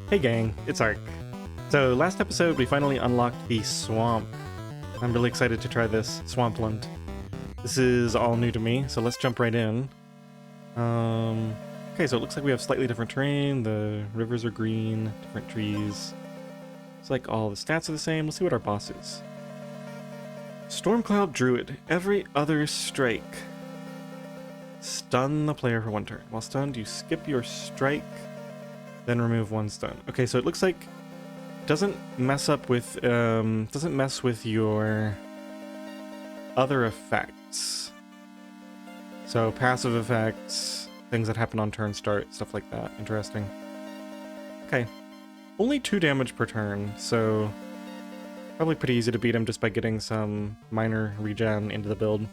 Hey gang, it's Ark. So last episode we finally unlocked the swamp. I'm really excited to try this swampland. This is all new to me, so let's jump right in. Okay, so it looks like we have slightly different terrain. The rivers are green, different trees. It's like all the stats are the same. Let's see what our boss is. Stormcloud Druid. Every other strike. Stun the player for 1 turn. While stunned, you skip your strike, then remove 1 stun. Okay, so it looks like it doesn't mess with your other effects. So passive effects, things that happen on turn start, stuff like that. Interesting. Okay. Only 2 damage per turn, so probably pretty easy to beat him just by getting some minor regen into the build.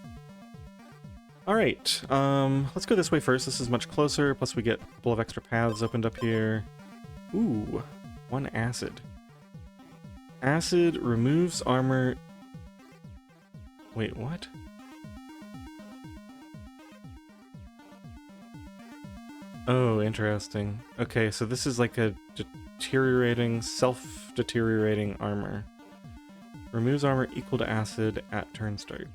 Alright, let's go this way first. This is much closer, plus we get a couple of extra paths opened up here. Ooh, 1 acid. Acid removes armor... Wait, what? Oh, interesting. Okay, so this is like a self-deteriorating armor. Removes armor equal to acid at turn start.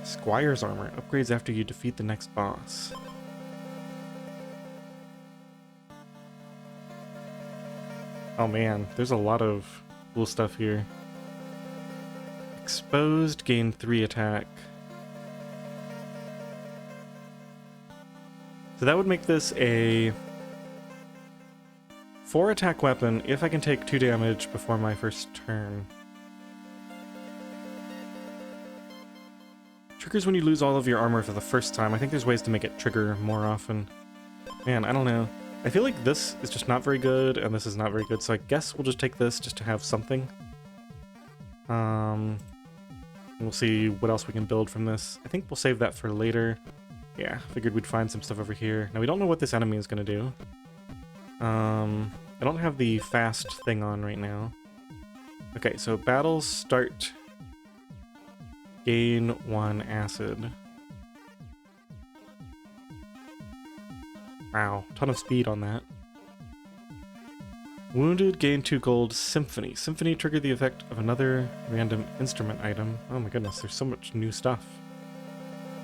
Squire's armor upgrades after you defeat the next boss. Oh man, there's a lot of cool stuff here. Exposed, gain 3 attack. So that would make this a 4 attack weapon if I can take 2 damage before my first turn. Triggers when you lose all of your armor for the first time. I think there's ways to make it trigger more often. Man, I don't know. I feel like this is just not very good, and this is not very good, so I guess we'll just take this just to have something. We'll see what else we can build from this. I think we'll save that for later. Yeah, figured we'd find some stuff over here. Now, we don't know what this enemy is going to do. I don't have the fast thing on right now. Okay, so battles start... Gain 1 acid. Wow, ton of speed on that. Wounded, gain 2 gold. Symphony. Symphony triggered the effect of another random instrument item. Oh my goodness, there's so much new stuff.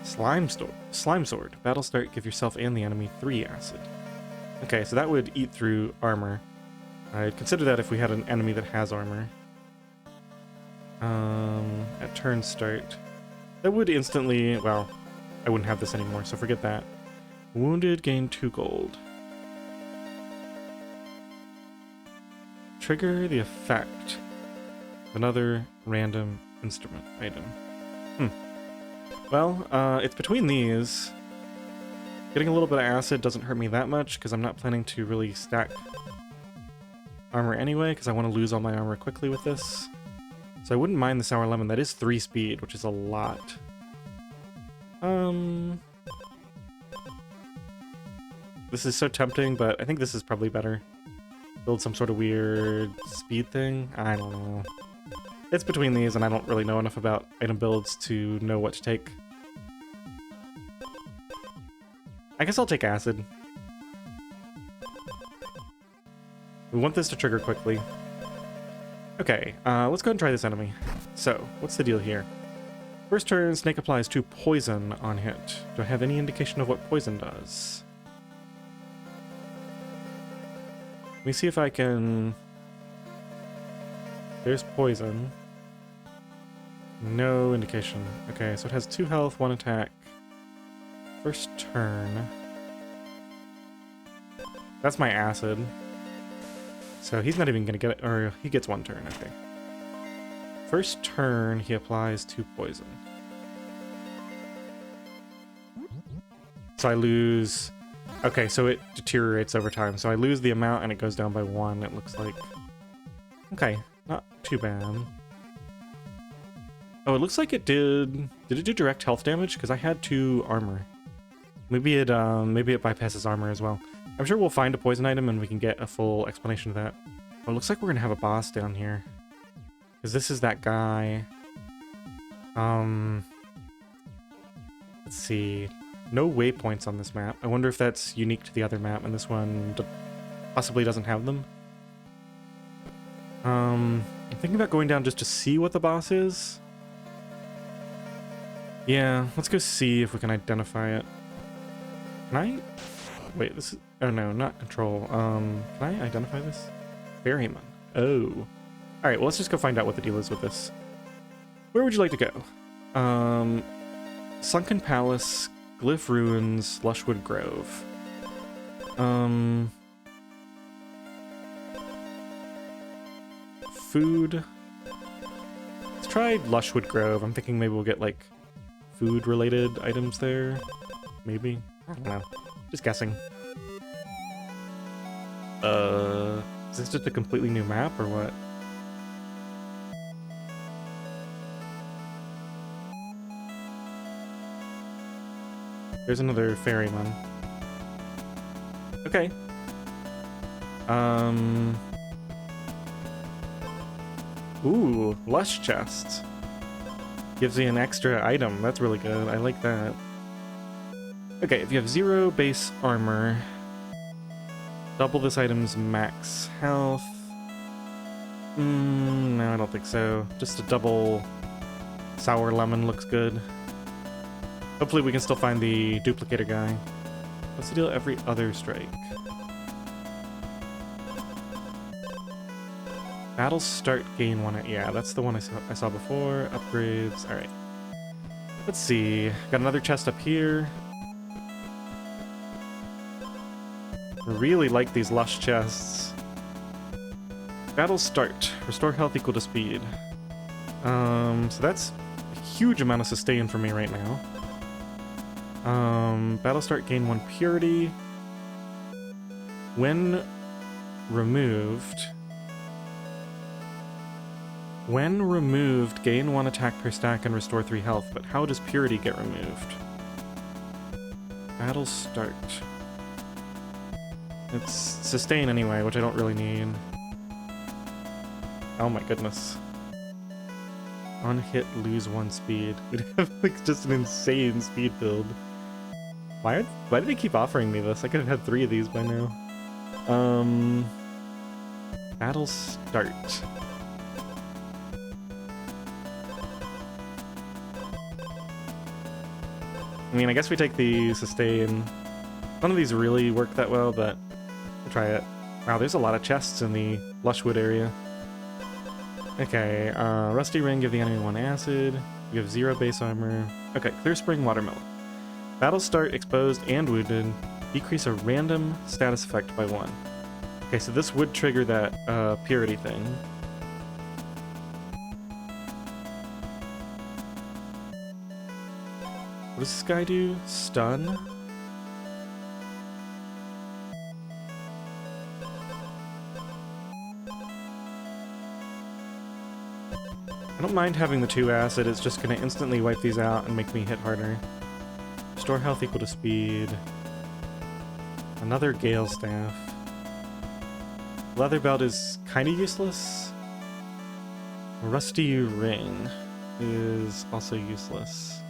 Slime sword. Battle start, give yourself and the enemy 3 acid. Okay, so that would eat through armor. I'd consider that if we had an enemy that has armor. At turn start. That would instantly, well, I wouldn't have this anymore, so forget that. Wounded, gain 2 gold. Trigger the effect of another random instrument item. Well, it's between these. Getting a little bit of acid doesn't hurt me that much, because I'm not planning to really stack armor anyway, because I want to lose all my armor quickly with this. So I wouldn't mind the Sour Lemon. That is 3 speed, which is a lot. This is so tempting, but I think this is probably better. Build some sort of weird speed thing? I don't know. It's between these, and I don't really know enough about item builds to know what to take. I guess I'll take acid. We want this to trigger quickly. Okay, let's go ahead and try this enemy. So, what's the deal here? First turn, Snake applies 2 poison on hit. Do I have any indication of what poison does? Let me see if I can... There's poison. No indication. Okay, so it has 2 health, 1 attack. First turn. That's my acid. So he's not even gonna get it, or he gets 1 turn, okay. First turn, he applies 2 poison. So I lose... Okay, so it deteriorates over time. So I lose the amount and it goes down by 1, it looks like. Okay, not too bad. Oh, it looks like it did... Did it do direct health damage? Because I had 2 armor. Maybe it bypasses armor as well. I'm sure we'll find a poison item and we can get a full explanation of that. Oh, it looks like we're gonna have a boss down here. Because this is that guy. Let's see. No waypoints on this map. I wonder if that's unique to the other map, and this one possibly doesn't have them. I'm thinking about going down just to see what the boss is. Yeah, let's go see if we can identify it. Can I? Wait, this is... Oh no, not control. Can I identify this? Ferryman. Oh. Alright, well let's just go find out what the deal is with this. Where would you like to go? Sunken Palace, Glyph Ruins, Lushwood Grove. Food. Let's try Lushwood Grove. I'm thinking maybe we'll get like food related items there. Maybe. I don't know. Just guessing. Is this just a completely new map or what? There's another ferryman. Okay. Ooh, lush chest. Gives you an extra item. That's really good. I like that. Okay, if you have 0 base armor, double this item's max health. No, I don't think so. Just a double sour lemon looks good. Hopefully we can still find the duplicator guy. What's the deal? Every other strike. Battle start gain 1. Yeah, that's the one I saw before. Upgrades. All right. Let's see. Got another chest up here. Really like these lush chests. Battle start. Restore health equal to speed. So that's a huge amount of sustain for me right now. Battle start gain 1 purity. When removed, gain 1 attack per stack and restore 3 health. But how does purity get removed? Battle start. It's sustain anyway, which I don't really need. Oh my goodness. On hit, lose 1 speed. We'd have like just an insane speed build. Why do they keep offering me this? I could have had 3 of these by now. Battle start. I mean, I guess we take the sustain. None of these really work that well, but we'll try it. Wow, there's a lot of chests in the Lushwood area. Okay, Rusty Ring, give the enemy 1 acid. You have 0 base armor. Okay, Clear Spring, Watermelon. Battle start, exposed, and wounded. Decrease a random status effect by 1. Okay, so this would trigger that purity thing. What does this guy do? Stun? I don't mind having the 2 acid, it's just gonna instantly wipe these out and make me hit harder. Restore health equal to speed. Another Gale Staff. Leather Belt is kinda useless. Rusty Ring is also useless.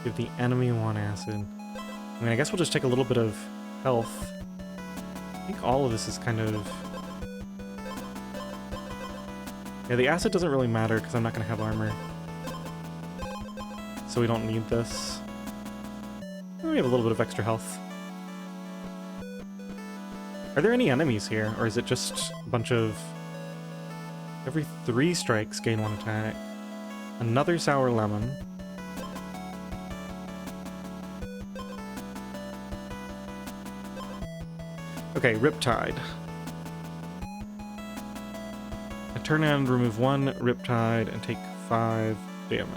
Give the enemy 1 acid. I mean, I guess we'll just take a little bit of health. I think all of this is kind of... Yeah, the acid doesn't really matter because I'm not going to have armor. So we don't need this. We have a little bit of extra health. Are there any enemies here? Or is it just a bunch of... Every 3 strikes, gain 1 attack. Another sour lemon. Okay, Riptide. I turn and remove 1 Riptide and take 5 damage.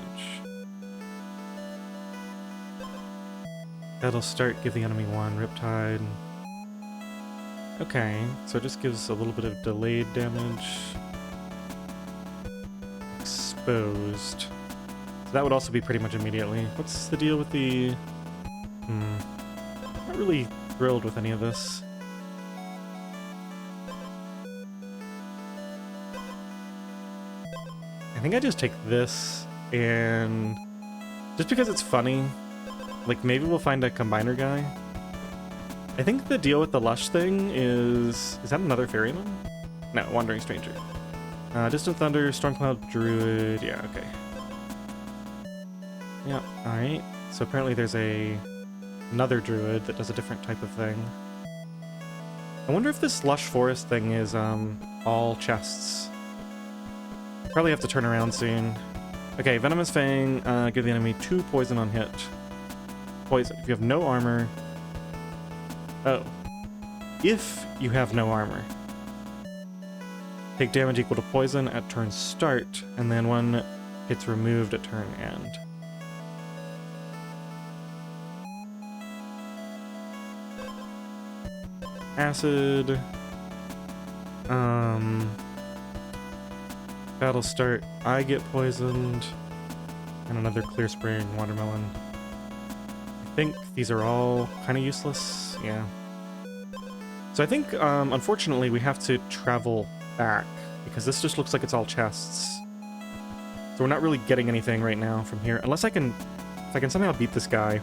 That'll start, give the enemy 1 Riptide. Okay, so it just gives a little bit of delayed damage. Exposed. So that would also be pretty much immediately. What's the deal with the... Not really thrilled with any of this. I think I just take this, and just because it's funny, like maybe we'll find a combiner guy. I think the deal with the Lush thing is... Is that another ferryman? No, Wandering Stranger. Distant Thunder, Stormcloud, Druid... Yeah, okay. Yeah, alright. So apparently there's another Druid that does a different type of thing. I wonder if this Lush Forest thing is, all chests. Probably have to turn around soon. Okay, Venomous Fang, give the enemy 2 poison on hit. Poison. If you have no armor... Oh. If you have no armor. Take damage equal to poison at turn start, and then 1 hits removed at turn end. Acid. Battle start, I get poisoned. And another Clear Spring, Watermelon. I think these are all kind of useless. Yeah. So I think, unfortunately, we have to travel back, because this just looks like it's all chests. So we're not really getting anything right now from here, unless if I can somehow beat this guy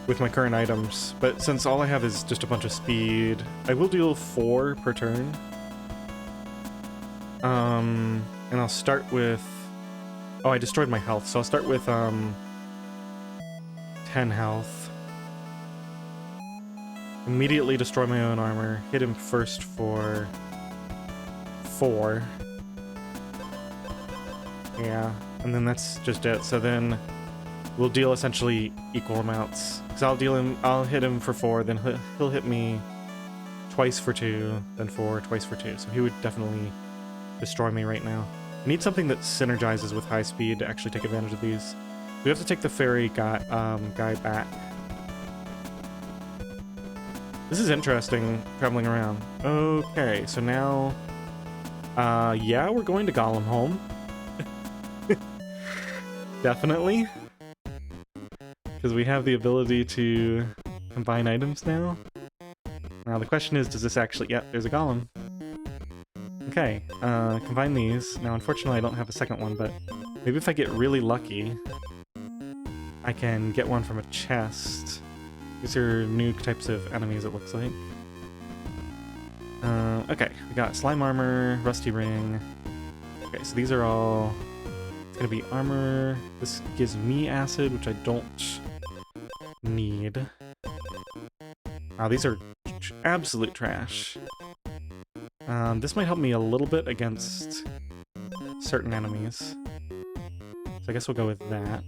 with my current items. But since all I have is just a bunch of speed, I will deal 4 per turn. And I'll start with... Oh, I destroyed my health, so I'll start with, 10 health. Immediately destroy my own armor. Hit him first for 4. Yeah, and then that's just it. So then we'll deal essentially equal amounts. Because I'll hit him for 4, then he'll hit me twice for 2, then 4, twice for 2. So he would definitely destroy me right now. I need something that synergizes with high speed to actually take advantage of these. We have to take the fairy guy back. This is interesting, traveling around. Okay, so now... yeah, we're going to Golem Home. Definitely. Because we have the ability to combine items now. Now the question is, does this actually... Yeah, there's a Golem. Okay, combine these. Now unfortunately I don't have a second one, but maybe if I get really lucky, I can get one from a chest. These are new types of enemies, it looks like. Okay, we got Slime Armor, Rusty Ring. Okay, so these are all... It's gonna be armor. This gives me acid, which I don't need. Wow, these are absolute trash. This might help me a little bit against certain enemies. So I guess we'll go with that.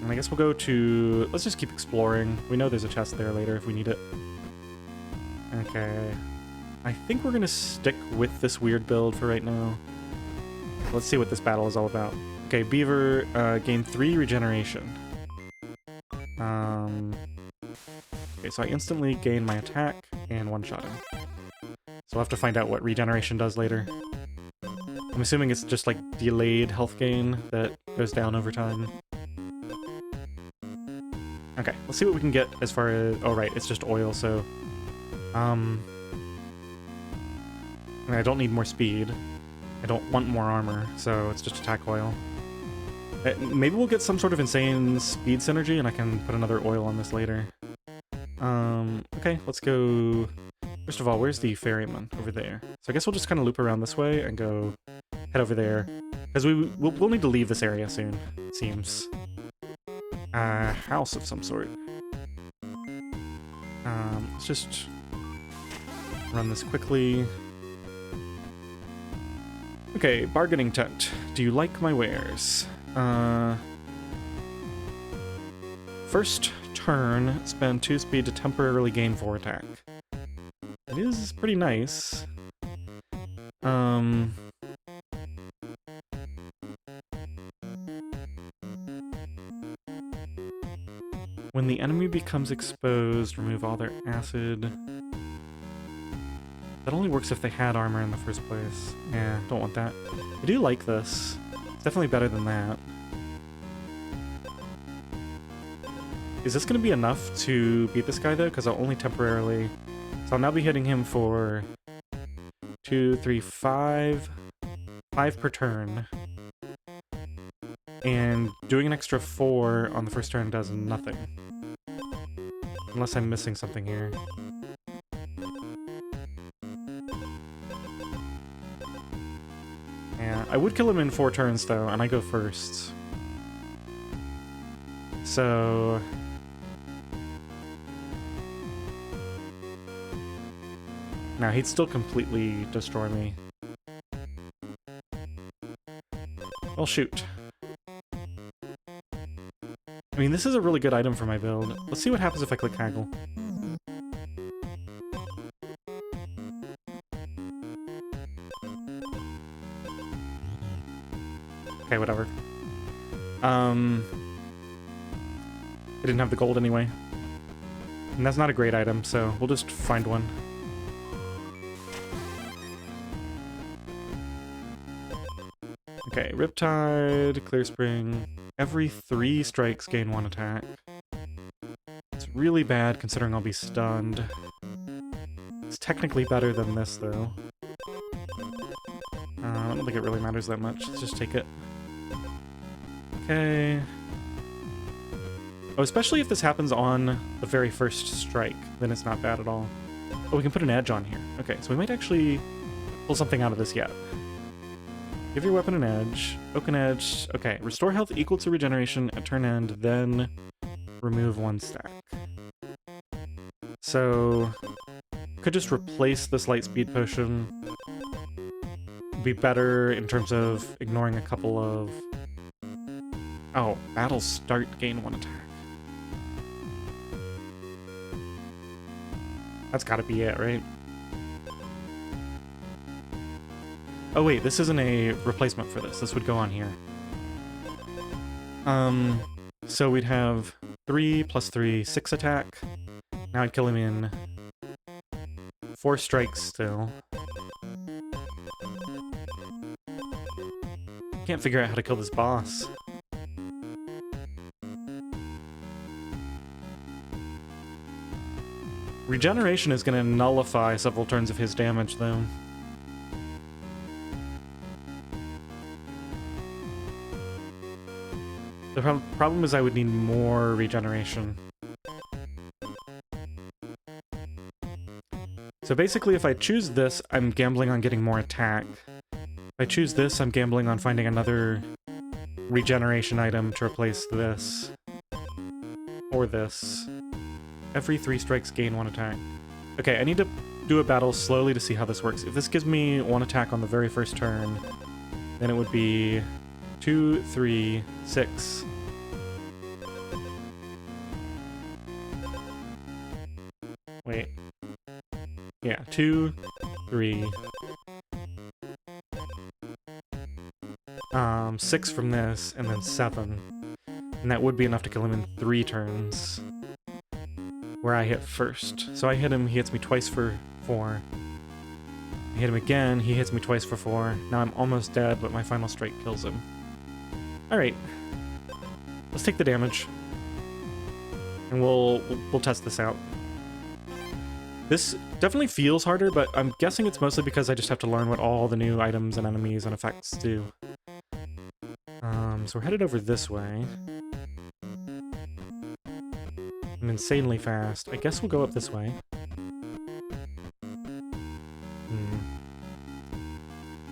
And I guess we'll go to... Let's just keep exploring. We know there's a chest there later if we need it. Okay. I think we're gonna stick with this weird build for right now. Let's see what this battle is all about. Okay, Beaver, gain 3 regeneration. Okay, so I instantly gain my attack and one-shot him. So we'll have to find out what regeneration does later. I'm assuming it's just like delayed health gain that goes down over time. Okay, let's see what we can get as far as... Oh, right, it's just oil, so... I don't need more speed. I don't want more armor, so it's just attack oil. Maybe we'll get some sort of insane speed synergy, and I can put another oil on this later. Okay, let's go... First of all, where's the ferryman? Over there. So I guess we'll just kind of loop around this way and go head over there. Because we'll need to leave this area soon, it seems. A house of some sort. Let's just run this quickly. Okay, bargaining tent. Do you like my wares? First turn, spend 2 speed to temporarily gain 4 attack. It is pretty nice. When the enemy becomes exposed, remove all their acid. That only works if they had armor in the first place. Yeah, don't want that. I do like this. It's definitely better than that. Is this going to be enough to beat this guy, though? Because I'll only temporarily... So I'll now be hitting him for 2, 3, 5. 5 per turn. And doing an extra 4 on the first turn does nothing. Unless I'm missing something here. Yeah, I would kill him in 4 turns though, and I go first. So... now he'd still completely destroy me. Well, shoot. I mean, this is a really good item for my build. Let's see what happens if I click Haggle. Okay, whatever. I didn't have the gold anyway. And that's not a great item, so we'll just find one. Okay, Riptide, Clear Spring. Every 3 strikes gain 1 attack. It's really bad considering I'll be stunned. It's technically better than this, though. I don't think it really matters that much. Let's just take it. Okay. Oh, especially if this happens on the very first strike, then it's not bad at all. Oh, we can put an edge on here. Okay, so we might actually pull something out of this yet. Give your weapon an edge. Oak an edge. Okay, restore health equal to regeneration at turn end, then remove 1 stack. So, could just replace this light speed potion. Be better in terms of ignoring a couple of... oh, battle start, gain 1 attack. That's gotta be it, right? Oh wait, this isn't a replacement for this. This would go on here. So we'd have 3 plus 3, 6 attack. Now I'd kill him in 4 strikes still. Can't figure out how to kill this boss. Regeneration is going to nullify several turns of his damage, though. The problem is I would need more regeneration. So basically, if I choose this, I'm gambling on getting more attack. If I choose this, I'm gambling on finding another regeneration item to replace this. Or this. Every 3 strikes gain 1 attack. Okay, I need to do a battle slowly to see how this works. If this gives me 1 attack on the very first turn, then it would be 2, 3, 6. Wait. Yeah, 2, 3. 6 from this, and then 7. And that would be enough to kill him in 3 turns. Where I hit first. So I hit him, he hits me twice for 4. I hit him again, he hits me twice for 4. Now I'm almost dead, but my final strike kills him. Alright. Let's take the damage. And we'll test this out. This definitely feels harder, but I'm guessing it's mostly because I just have to learn what all the new items and enemies and effects do. So we're headed over this way. I'm insanely fast. I guess we'll go up this way. I'm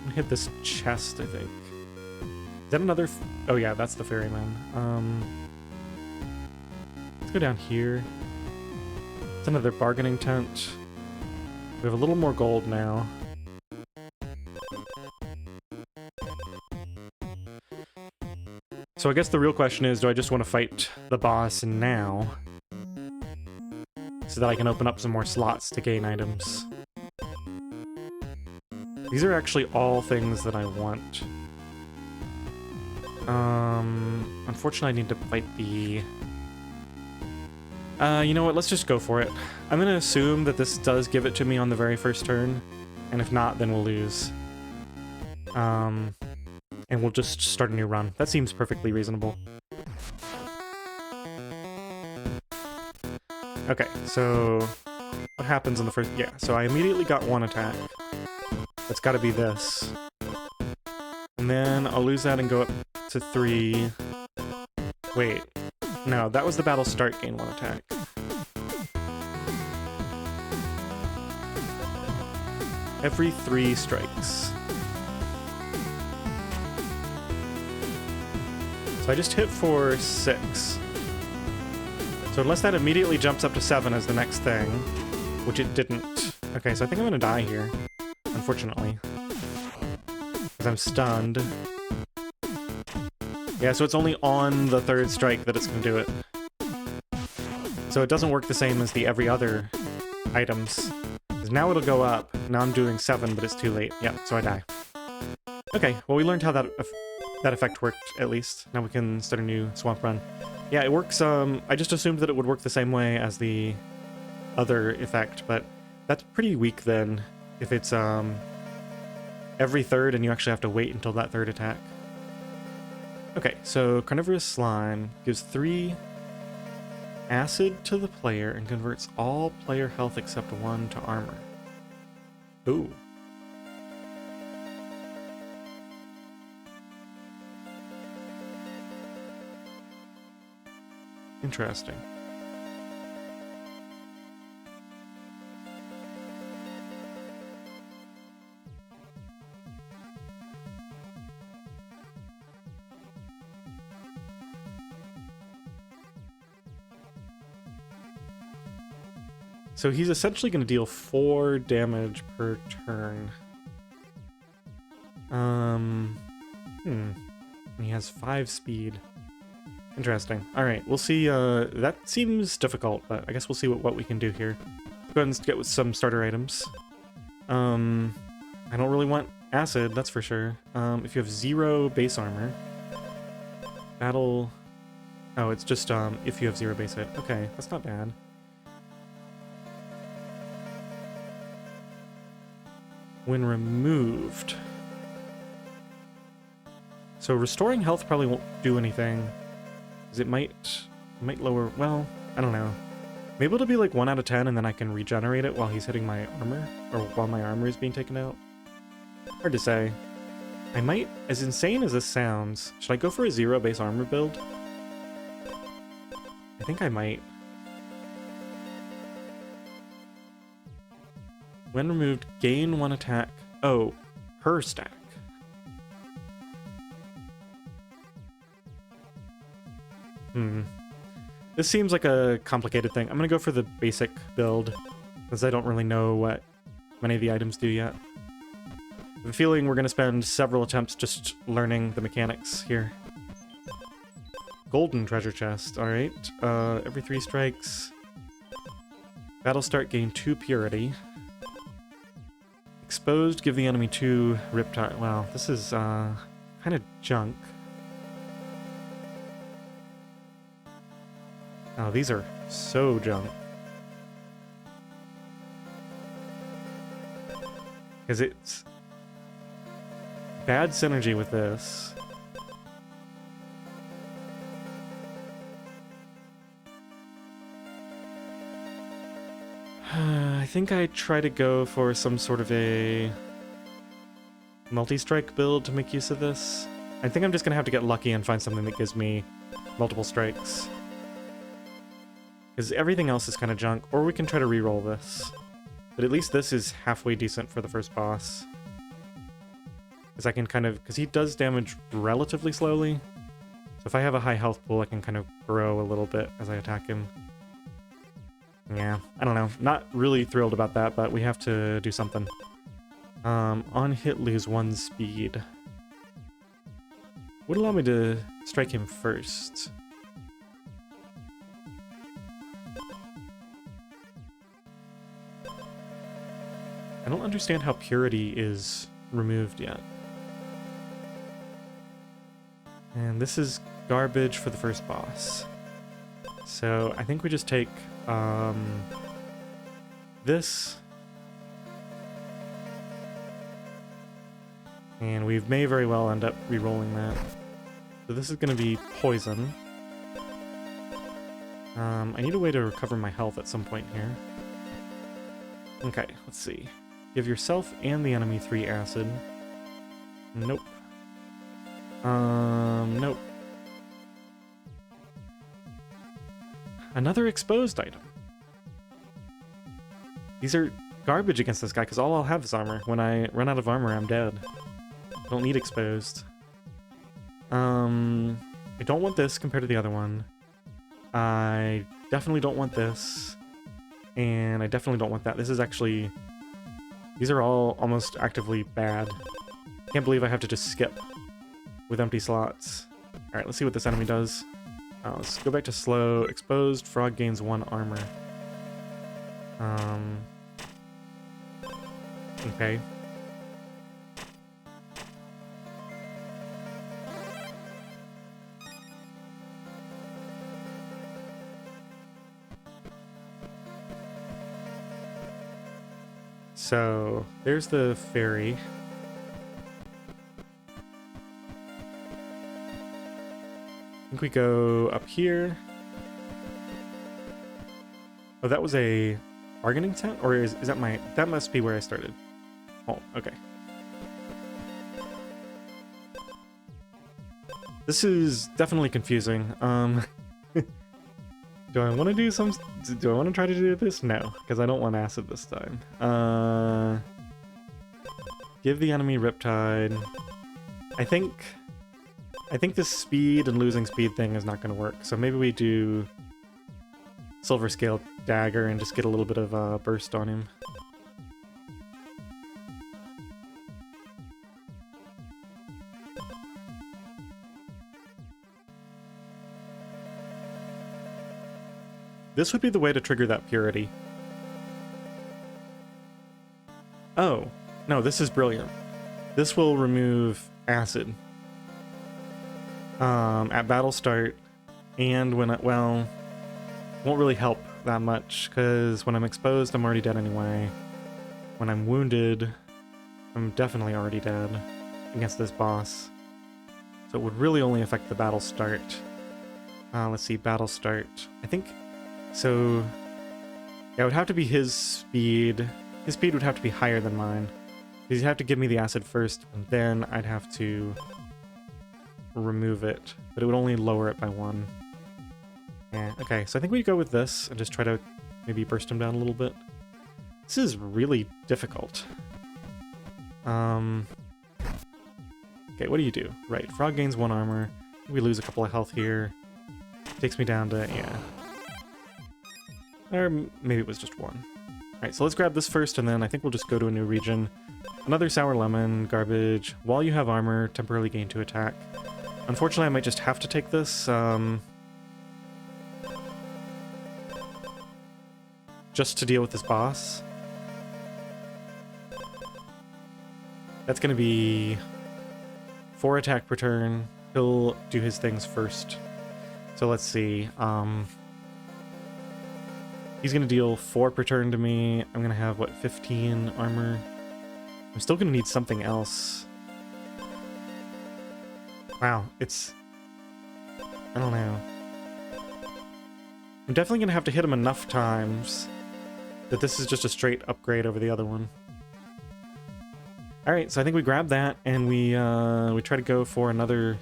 gonna hit this chest, I think. Is that another... oh yeah, that's the ferryman. Let's go down here. It's another bargaining tent. We have a little more gold now. So I guess the real question is, do I just want to fight the boss now? So that I can open up some more slots to gain items. These are actually all things that I want. Unfortunately I need to fight the... you know what, let's just go for it. I'm gonna assume that this does give it to me on the very first turn, and if not, then we'll lose. And we'll just start a new run. That seems perfectly reasonable. Okay, so what happens in the first... yeah, so I immediately got 1 attack. That's gotta be this. And then I'll lose that and go up to 3. Wait. No, that was the battle start, gain 1 attack. Every 3 strikes. So I just hit for 6. So unless that immediately jumps up to 7 as the next thing, which it didn't. Okay, so I think I'm gonna die here, unfortunately. Because I'm stunned. Yeah, so it's only on the 3rd strike that it's gonna do it. So it doesn't work the same as the every other items. Because now it'll go up. Now I'm doing 7, but it's too late. Yeah, so I die. Okay, well we learned how that effect worked, at least. Now we can start a new swamp run. Yeah, it works, I just assumed that it would work the same way as the other effect, but that's pretty weak then, if it's, every 3rd and you actually have to wait until that 3rd attack. Okay, so Carnivorous Slime gives 3 acid to the player and converts all player health except 1 to armor. Ooh. Interesting. So he's essentially going to deal 4 damage per turn. And he has 5 speed. Interesting. Alright, we'll see. That seems difficult, but I guess we'll see what we can do here. Go ahead and get with some starter items. I don't really want acid, that's for sure. If you have 0 base armor. Battle... Oh, it's just if you have 0 base hit. Okay, that's not bad. When removed. So restoring health probably won't do anything. Because it might lower... Well, I don't know. Maybe it'll be like 1 out of 10 and then I can regenerate it while he's hitting my armor. Or while my armor is being taken out. Hard to say. I might... As insane as this sounds, should I go for a 0 base armor build? I think I might. When removed, gain 1 attack. Oh, per stack. This seems like a complicated thing. I'm gonna go for the basic build, because I don't really know what many of the items do yet. I have a feeling we're gonna spend several attempts just learning the mechanics here. Golden treasure chest, alright. Every 3 strikes. Battle start, gain 2 purity. Exposed, give the enemy 2 riptide. Wow, this is kind of junk. Oh, these are so junk. Because it's bad synergy with this. I think I try to go for some sort of a multi-strike build to make use of this. I think I'm just gonna have to get lucky and find something that gives me multiple strikes. Because everything else is kind of junk, or we can try to re-roll this. But at least this is halfway decent for the first boss. Because I can kind of... Because he does damage relatively slowly. So if I have a high health pool, I can kind of grow a little bit as I attack him. Yeah, I don't know. Not really thrilled about that, but we have to do something. On hit, lose 1 speed. Would allow me to strike him first. I don't understand how purity is removed yet. And this is garbage for the first boss. So I think we just take this. And we may very well end up re-rolling that. So this is going to be poison. I need a way to recover my health at some point here. Okay, let's see. Give yourself and the enemy 3 acid. Nope. Nope. Another exposed item. These are garbage against this guy, because all I'll have is armor. When I run out of armor, I'm dead. I don't need exposed. I don't want this compared to the other one. I definitely don't want this. And I definitely don't want that. This is actually... These are all almost actively bad. Can't believe I have to just skip with empty slots. Alright, let's see what this enemy does. Let's go back to slow. Exposed. Frog gains 1 armor. Okay. So, there's the ferry. I think we go up here. Oh, that was a bargaining tent? Or is that my... That must be where I started. Oh, okay. This is definitely confusing. Do I want to do some... Do I want to try to do this? No, because I don't want acid this time. Give the enemy Riptide. I think this speed and losing speed thing is not going to work, so maybe we do Silver Scale Dagger and just get a little bit of burst on him. This would be the way to trigger that purity. Oh, no, this is brilliant. This will remove acid at battle start, and when it, well, won't really help that much, because when I'm exposed, I'm already dead anyway. When I'm wounded, I'm definitely already dead against this boss. So it would really only affect the battle start. Let's see, battle start. I think... So, yeah, it would have to be his speed. His speed would have to be higher than mine. Because he'd have to give me the acid first, and then I'd have to remove it. But it would only lower it by 1. Yeah, okay, so I think we go with this and just try to maybe burst him down a little bit. This is really difficult. Okay, what do you do? Right, Frog gains 1 armor. We lose a couple of health here. Takes me down to, yeah. Or maybe it was just 1. Alright, so let's grab this first, and then I think we'll just go to a new region. Another Sour Lemon, garbage. While you have armor, temporarily gain 2 attack. Unfortunately, I might just have to take this, just to deal with this boss. That's gonna be 4 attack per turn. He'll do his things first. So let's see, he's gonna deal 4 per turn to me. I'm gonna have, what, 15 armor? I'm still gonna need something else. Wow, it's... I don't know. I'm definitely gonna have to hit him enough times that this is just a straight upgrade over the other one. Alright, so I think we grab that, and we try to go for another...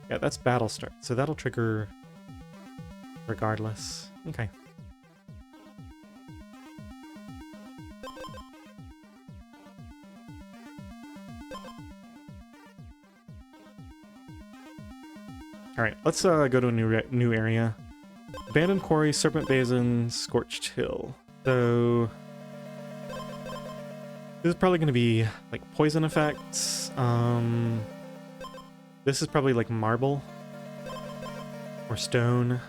Yeah, that's battle start, so that'll trigger regardless. Okay. Alright, let's go to a new area. Abandoned Quarry, Serpent Basin, Scorched Hill. So... this is probably going to be, like, poison effects. This is probably, like, marble. Or stone.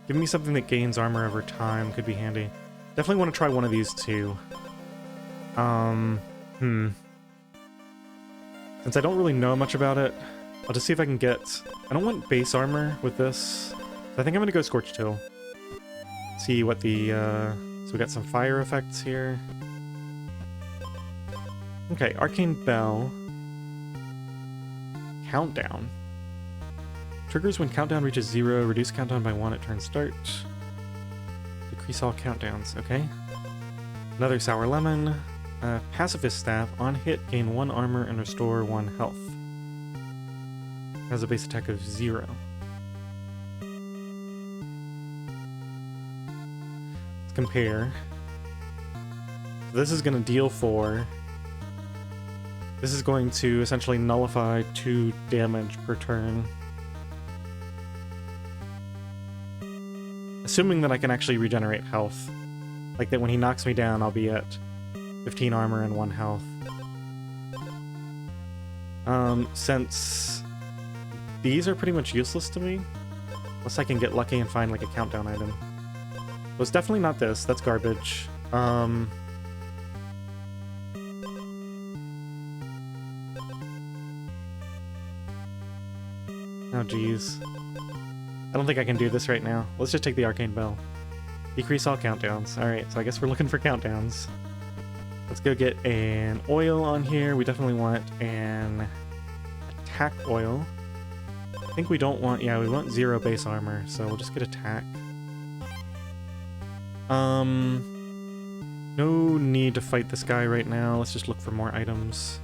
Give me something that gains armor over time. Could be handy. Definitely want to try one of these two. Since I don't really know much about it, I'll just see if I can get... I don't want base armor with this. So I think I'm going to go Scorched Hill. See what the... So we got some fire effects here. Okay, Arcane Bell. Countdown. Triggers when countdown reaches 0. Reduce countdown by 1 at turn start. Decrease all countdowns, okay. Another sour lemon. Pacifist staff. On hit, gain 1 armor and restore 1 health. Has a base attack of 0. Let's compare. So this is going to deal 4. This is going to essentially nullify 2 damage per turn. Assuming that I can actually regenerate health. Like that when he knocks me down, I'll be at 15 armor and 1 health. Since these are pretty much useless to me, unless I can get lucky and find like a countdown item. Well, it's definitely not this. That's garbage. Oh geez. I don't think I can do this right now. Let's just take the Arcane Bell. Decrease all countdowns. Alright, so I guess we're looking for countdowns. Let's go get an oil on here. We definitely want an attack oil. I think we don't want... yeah, we want 0 base armor, so we'll just get attack. No need to fight this guy right now. Let's just look for more items.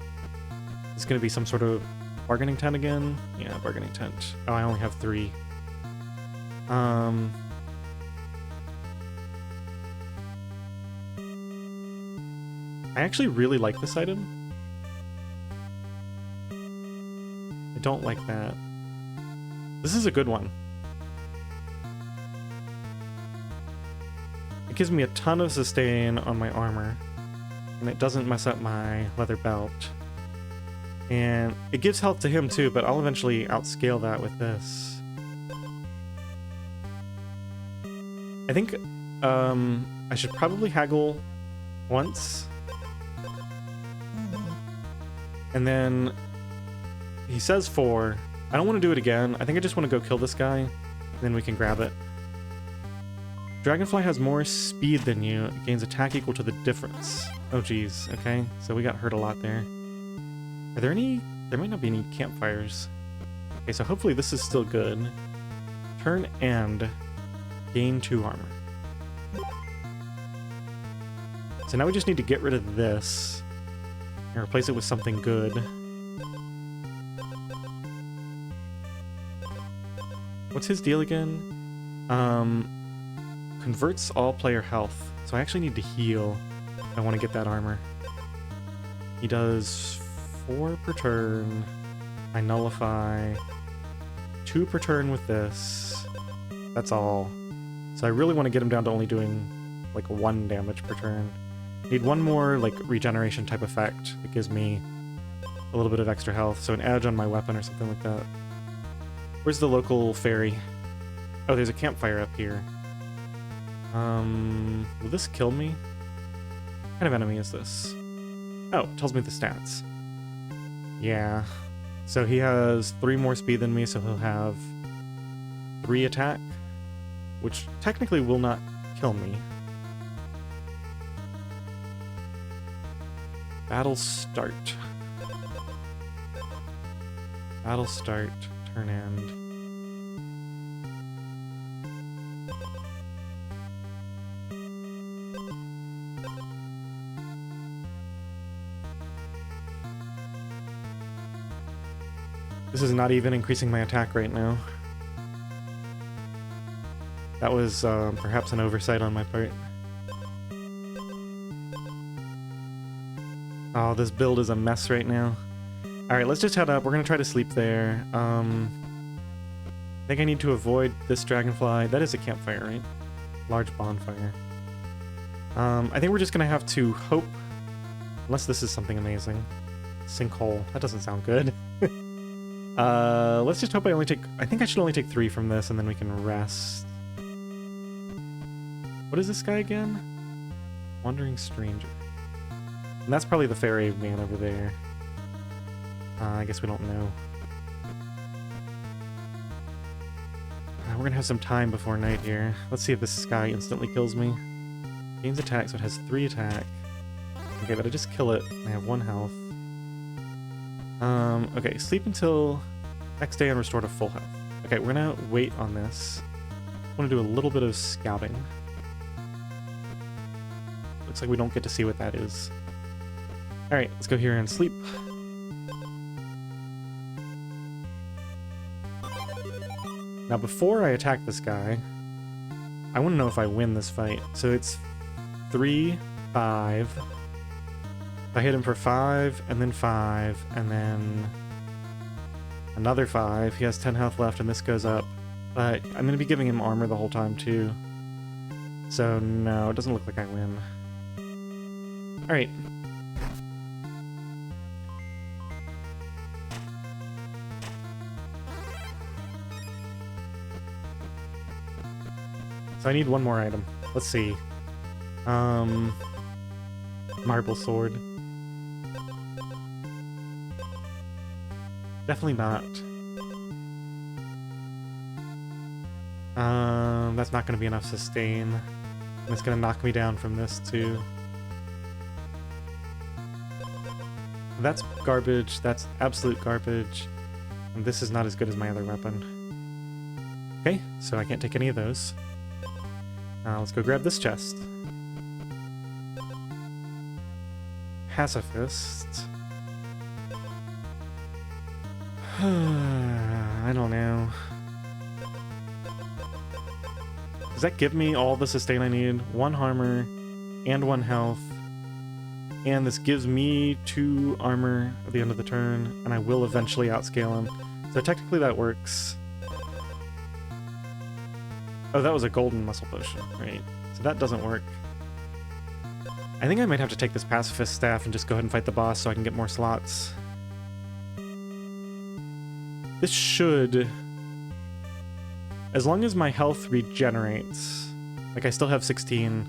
It's gonna be some sort of bargaining tent again? Yeah, bargaining tent. Oh, I only have 3. I actually really like this item. I don't like that. This is a good one. It gives me a ton of sustain on my armor, and it doesn't mess up my leather belt. And it gives health to him too, but I'll eventually outscale that with this. I think I should probably haggle once. And then he says 4. I don't want to do it again. I think I just want to go kill this guy, and then we can grab it. Dragonfly has more speed than you. It gains attack equal to the difference. Oh geez, okay. So we got hurt a lot there. Are there any... there might not be any campfires. Okay, so hopefully this is still good. Turn end. Gain 2 armor. So now we just need to get rid of this and replace it with something good. What's his deal again? Converts all player health. So I actually need to heal. I want to get that armor. He does 4 per turn. I nullify 2 per turn with this. That's all. So I really want to get him down to only doing like 1 damage per turn. Need 1 more like regeneration type effect that gives me a little bit of extra health. So an edge on my weapon or something like that. Where's the local ferry? Oh, there's a campfire up here. Will this kill me? What kind of enemy is this? Oh, it tells me the stats. Yeah. So he has 3 more speed than me, so he'll have 3 attack, which technically will not kill me. Battle start. Battle start. Turn end. This is not even increasing my attack right now. That was perhaps an oversight on my part. Oh, this build is a mess right now. Alright, let's just head up. We're going to try to sleep there. I think I need to avoid this dragonfly. That is a campfire, right? Large bonfire. I think we're just going to have to hope, unless this is something amazing. Sinkhole. That doesn't sound good. Let's just hope I think I should only take 3 from this, and then we can rest. What is this guy again? Wandering Stranger. And that's probably the fairy man over there. I guess we don't know. We're gonna have some time before night here. Let's see if this guy instantly kills me. Gains attack, so it has 3 attack. Okay, but I just kill it. I have 1 health. Okay, sleep until next day and restore to full health. Okay, we're gonna wait on this. I want to do a little bit of scouting. Looks like we don't get to see what that is. Alright, let's go here and sleep. Now before I attack this guy, I want to know if I win this fight. So it's 3, 5. If I hit him for 5, and then 5, and then another 5. He has 10 health left, and this goes up. But I'm going to be giving him armor the whole time, too. So no, it doesn't look like I win. Alright. So I need one more item. Let's see. Marble sword. Definitely not. That's not going to be enough sustain. And it's going to knock me down from this too. That's garbage. That's absolute garbage. And this is not as good as my other weapon. Okay, so I can't take any of those. Let's go grab this chest. Pacifist. I don't know. Does that give me all the sustain I need? 1 armor and 1 health. And this gives me 2 armor at the end of the turn, and I will eventually outscale him. So technically that works. Oh, that was a golden muscle potion, right? So that doesn't work. I think I might have to take this pacifist staff and just go ahead and fight the boss so I can get more slots. This should... As long as my health regenerates, like I still have 16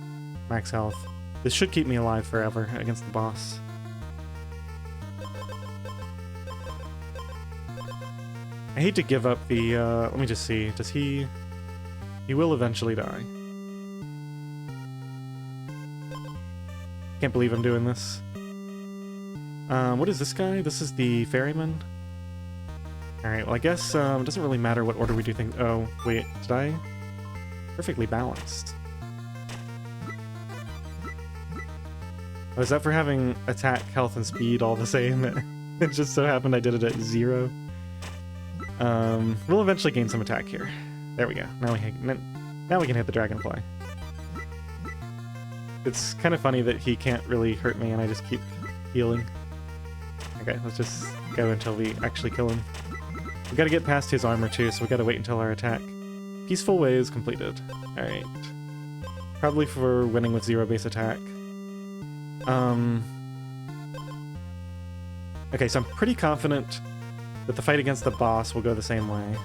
max health, this should keep me alive forever against the boss. I hate to give up the, let me just see, does he... He will eventually die. Can't believe I'm doing this. What is this guy? This is the ferryman? Alright, well I guess it doesn't really matter what order we do things. Oh, wait, did I? Perfectly balanced. Oh, is that for having attack, health, and speed all the same? It just so happened I did it at 0. We'll eventually gain some attack here. There we go. Now we can hit the dragonfly. It's kind of funny that he can't really hurt me and I just keep healing. Okay, let's just go until we actually kill him. We gotta get past his armor too, so we gotta wait until our attack. Peaceful Way is completed. Alright. Probably for winning with 0 base attack. Okay, so I'm pretty confident that the fight against the boss will go the same way.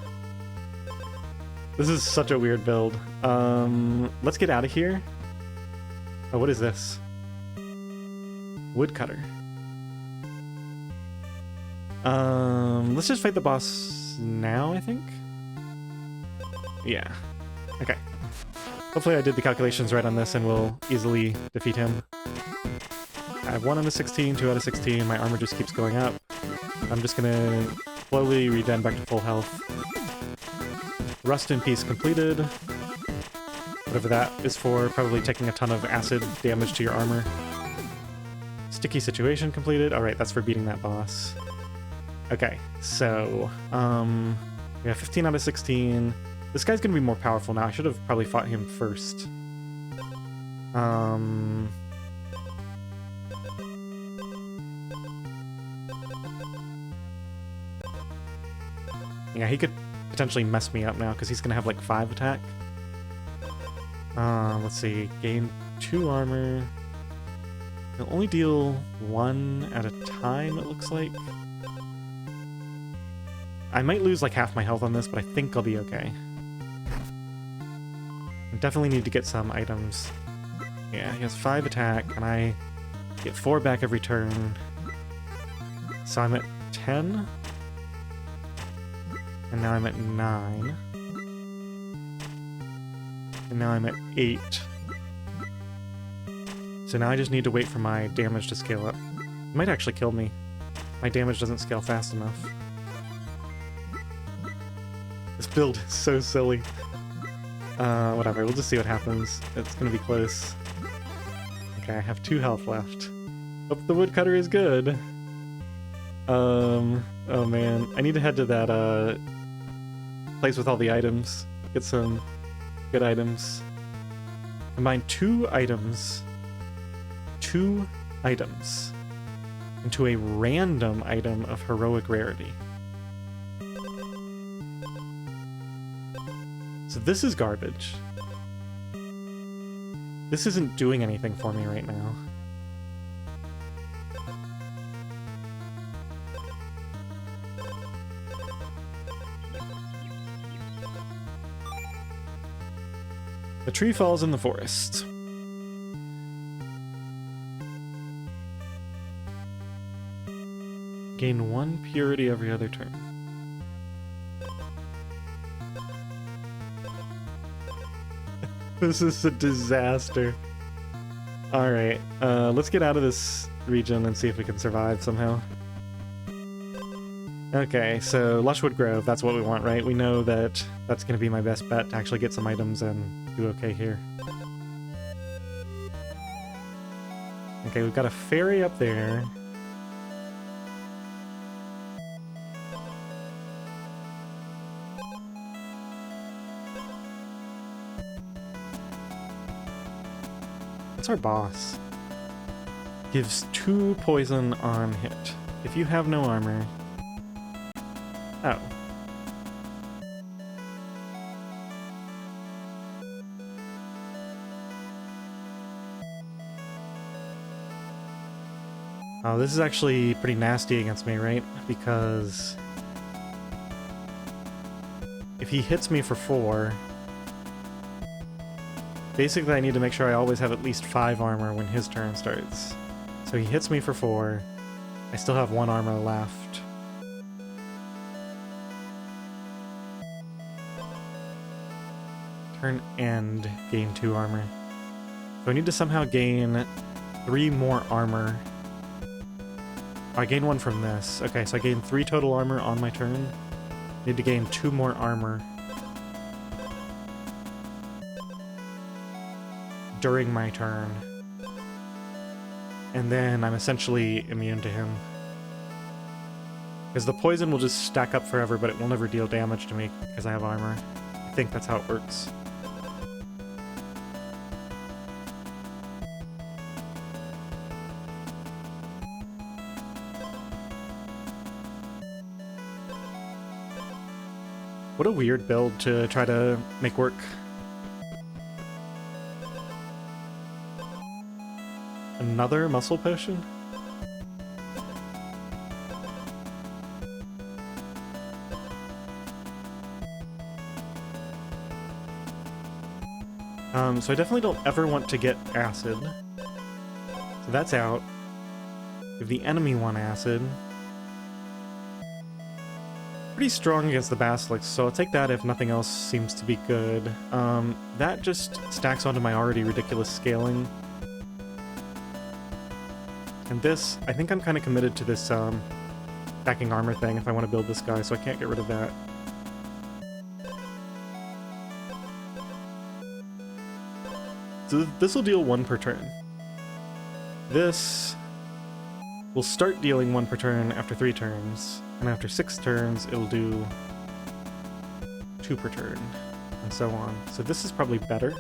This is such a weird build. Let's get out of here. Oh, what is this? Woodcutter. Let's just fight the boss now, I think? Yeah. Okay. Hopefully I did the calculations right on this and we'll easily defeat him. I have 1 out of 16, 2 out of 16, my armor just keeps going up. I'm just gonna slowly regen back to full health. Rust in Peace completed. Whatever that is for, probably taking a ton of acid damage to your armor. Sticky Situation completed. Alright, that's for beating that boss. Okay, so, we have 15 out of 16. This guy's gonna be more powerful now. I should have probably fought him first. Yeah, he could potentially mess me up now, because he's gonna have like 5 attack. Let's see, gain 2 armor. He'll only deal 1 at a time, it looks like. I might lose like half my health on this, but I think I'll be okay. I definitely need to get some items. Yeah, he has 5 attack, and I get 4 back every turn. So I'm at 10. And now I'm at 9. And now I'm at 8. So now I just need to wait for my damage to scale up. It might actually kill me. My damage doesn't scale fast enough. This build is so silly. Whatever, we'll just see what happens. It's gonna be close. Okay, I have 2 health left. Hope the woodcutter is good. Oh man, I need to head to that, place with all the items. Get some good items. Combine 2 items into a random item of heroic rarity. So this is garbage. This isn't doing anything for me right now. The tree falls in the forest. Gain 1 purity every other turn. This is a disaster. Alright, let's get out of this region and see if we can survive somehow. Okay, so Lushwood Grove, that's what we want, right? We know that that's going to be my best bet to actually get some items and do okay here. Okay, we've got a ferry up there. What's our boss? Gives 2 poison on hit. If you have no armor... Oh. Oh, this is actually pretty nasty against me, right? Because if he hits me for 4, basically I need to make sure I always have at least 5 armor when his turn starts. So he hits me for 4. I still have 1 armor left. Turn end, gain 2 armor. So I need to somehow gain 3 more armor. Oh, I gain 1 from this. Okay, so I gain 3 total armor on my turn. Need to gain 2 more armor during my turn. And then I'm essentially immune to him. Because the poison will just stack up forever, but it will never deal damage to me because I have armor. I think that's how it works. What a weird build to try to make work. Another muscle potion? So I definitely don't ever want to get acid. So that's out. Give the enemy 1 acid. Pretty strong against the basilisk, so I'll take that if nothing else seems to be good. That just stacks onto my already ridiculous scaling. And this, I think I'm kind of committed to this stacking armor thing if I want to build this guy, so I can't get rid of that. So this will deal 1 per turn. This will start dealing 1 per turn after 3 turns, and after 6 turns it'll do 2 per turn, and so on. So this is probably better.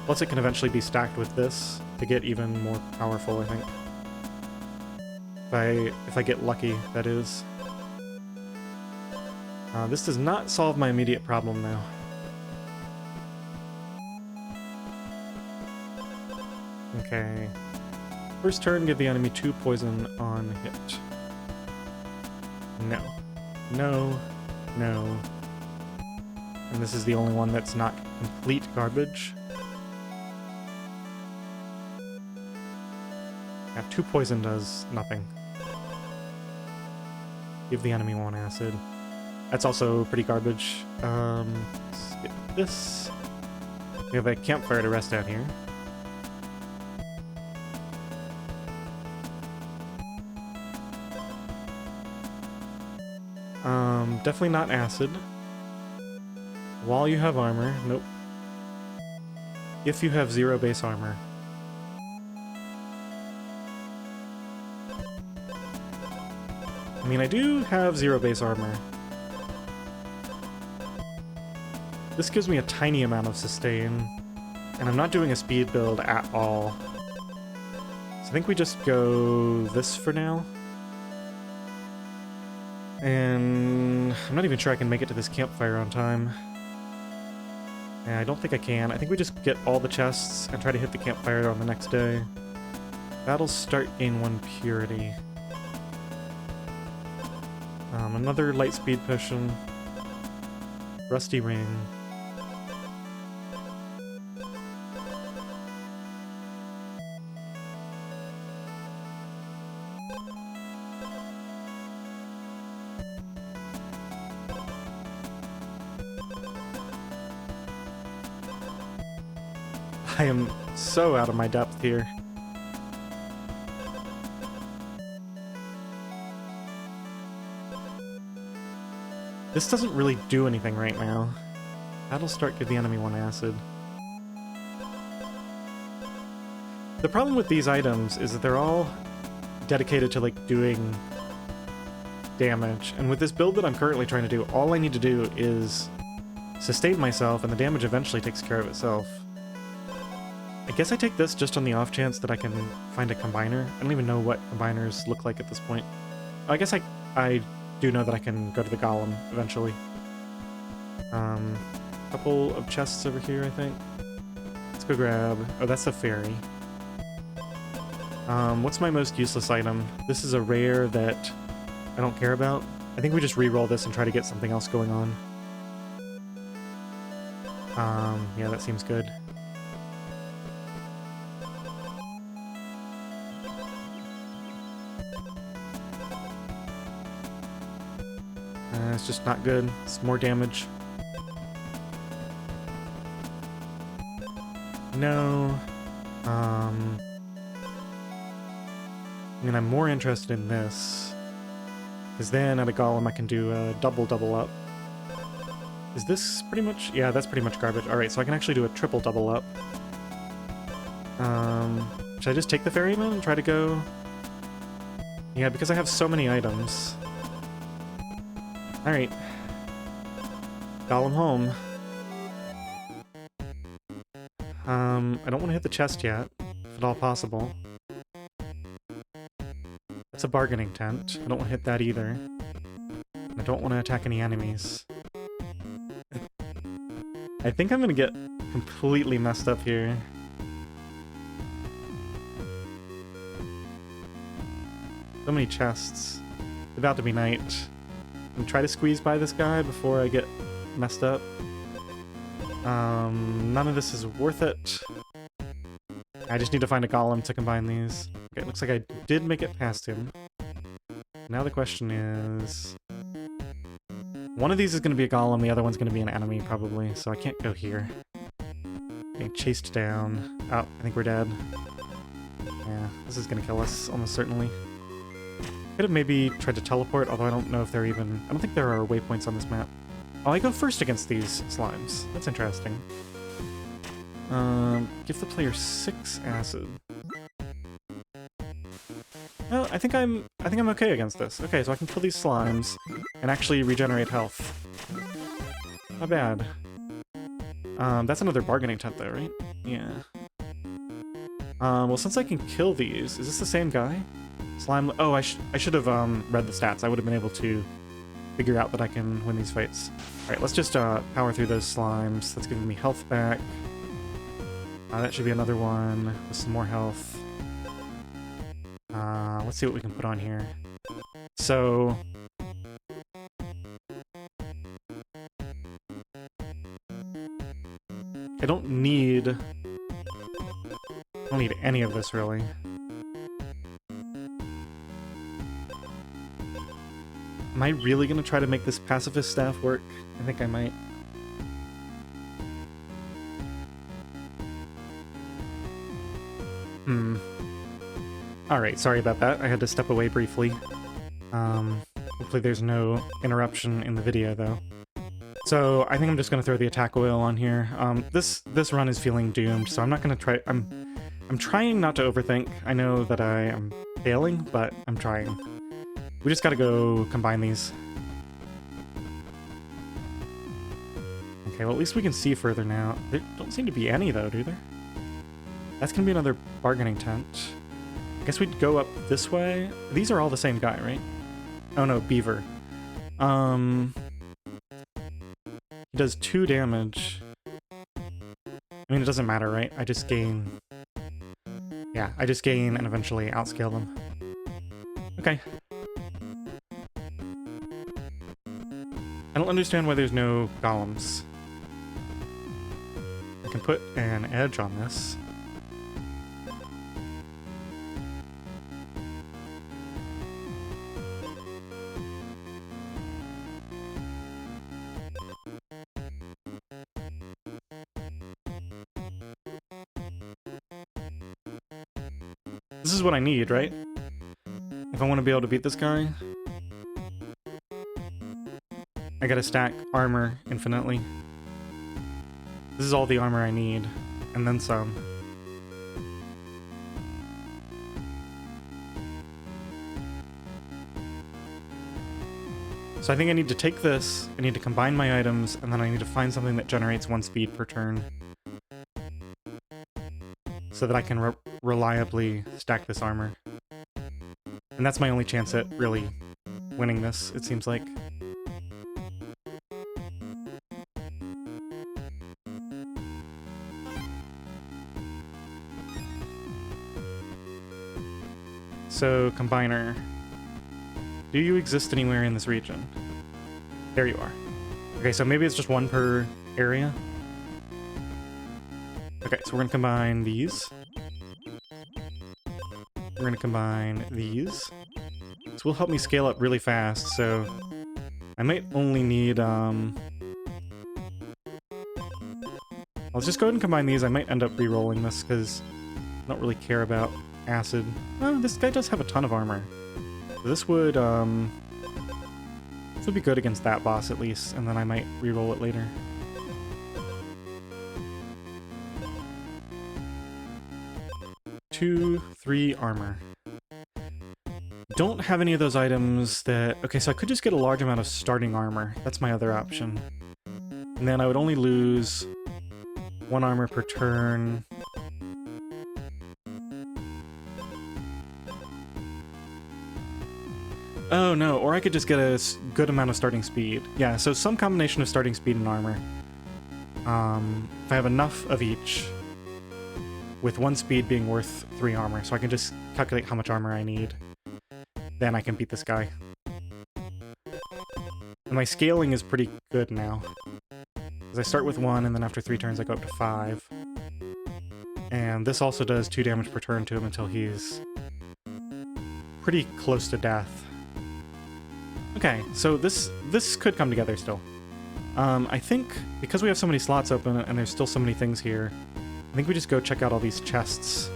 Plus it can eventually be stacked with this to get even more powerful, I think. If I get lucky, that is. This does not solve my immediate problem now. Okay. First turn, give the enemy 2 poison on hit. No. No. No. And this is the only one that's not complete garbage. Yeah, 2 poison does nothing. Give the enemy 1 acid. That's also pretty garbage. Let's get this. We have a campfire to rest out here. Definitely not acid. While you have armor, nope. If you have 0 base armor. I mean, I do have 0 base armor. This gives me a tiny amount of sustain, and I'm not doing a speed build at all. So I think we just go this for now. And I'm not even sure I can make it to this campfire on time. Yeah, I don't think I can. I think we just get all the chests and try to hit the campfire on the next day. Battle start, gain 1 purity. Another light speed potion. Rusty ring. I am so out of my depth here. This doesn't really do anything right now. Battle start, give the enemy 1 acid. The problem with these items is that they're all dedicated to, like, doing damage. And with this build that I'm currently trying to do, all I need to do is sustain myself, and the damage eventually takes care of itself. I guess I take this just on the off chance that I can find a combiner. I don't even know what combiners look like at this point. I guess I do know that I can go to the golem eventually. Couple of chests over here, I think. Let's go grab... Oh, that's a fairy. What's my most useless item? This is a rare that I don't care about. I think we just re-roll this and try to get something else going on. Yeah, that seems good. It's just not good. It's more damage. No. I mean, I'm more interested in this. Because then at a golem I can do a double up. Is this pretty much... Yeah, that's pretty much garbage. Alright, so I can actually do a triple double up. Should I just take the ferryman and try to go... Yeah, because I have so many items. Alright. Golem home. I don't want to hit the chest yet, if at all possible. That's a bargaining tent. I don't want to hit that either. I don't want to attack any enemies. I think I'm gonna get completely messed up here. So many chests. It's about to be night. And try to squeeze by this guy before I get messed up. None of this is worth it. I just need to find a golem to combine these. Okay, it looks like I did make it past him. Now the question is... One of these is going to be a golem, the other one's going to be an enemy, probably, so I can't go here. Getting chased down. Oh, I think we're dead. Yeah, this is going to kill us, almost certainly. Could have maybe tried to teleport, although I don't know if they're even... I don't think there are waypoints on this map. Oh, I go first against these slimes. That's interesting. Give the player 6 acid. Well, I think I'm okay against this. Okay, so I can kill these slimes and actually regenerate health. Not bad. That's another bargaining tent though, right? Yeah. Well, since I can kill these, is this the same guy? Slime... Oh, I should have read the stats. I would have been able to figure out that I can win these fights. Alright, let's just power through those slimes. That's giving me health back. That should be another one with some more health. Let's see what we can put on here. So... I don't need any of this, really. Am I really gonna try to make this pacifist staff work? I think I might. Alright, sorry about that. I had to step away briefly. Hopefully there's no interruption in the video, though. So, I think I'm just gonna throw the attack oil on here. This run is feeling doomed, so I'm not gonna try... I'm trying not to overthink. I know that I am failing, but I'm trying. We just gotta go combine these. Okay, well at least we can see further now. There don't seem to be any though, do there? That's gonna be another bargaining tent. I guess we'd go up this way. These are all the same guy, right? Oh no, beaver. He does 2 damage. I mean, it doesn't matter, right? I just gain... Yeah, I just gain and eventually outscale them. Okay. I don't understand why there's no golems. I can put an edge on this. This is what I need, right? If I want to be able to beat this guy, I gotta stack armor infinitely. This is all the armor I need, and then some. So I think I need to take this, I need to combine my items, and then I need to find something that generates 1 speed per turn. So that I can reliably stack this armor. And that's my only chance at really winning this, it seems like. So, Combiner. Do you exist anywhere in this region? There you are. Okay, so maybe it's just 1 per area. Okay, so we're gonna combine these. We're gonna combine these. This will help me scale up really fast, so I might only need, I'll just go ahead and combine these. I might end up re-rolling this, because I don't really care about acid. Oh, this guy does have a ton of armor. So this would be good against that boss, at least, and then I might re-roll it later. Two, 3 armor. Don't have any of those items that... Okay, so I could just get a large amount of starting armor. That's my other option. And then I would only lose 1 armor per turn. Oh no, or I could just get a good amount of starting speed. Yeah, so some combination of starting speed and armor. If I have enough of each, with 1 speed being worth 3 armor, so I can just calculate how much armor I need. Then I can beat this guy. And my scaling is pretty good now. Because I start with 1, and then after 3 turns I go up to 5. And this also does 2 damage per turn to him until he's pretty close to death. Okay, so this could come together still. I think, because we have so many slots open and there's still so many things here, I think we just go check out all these chests.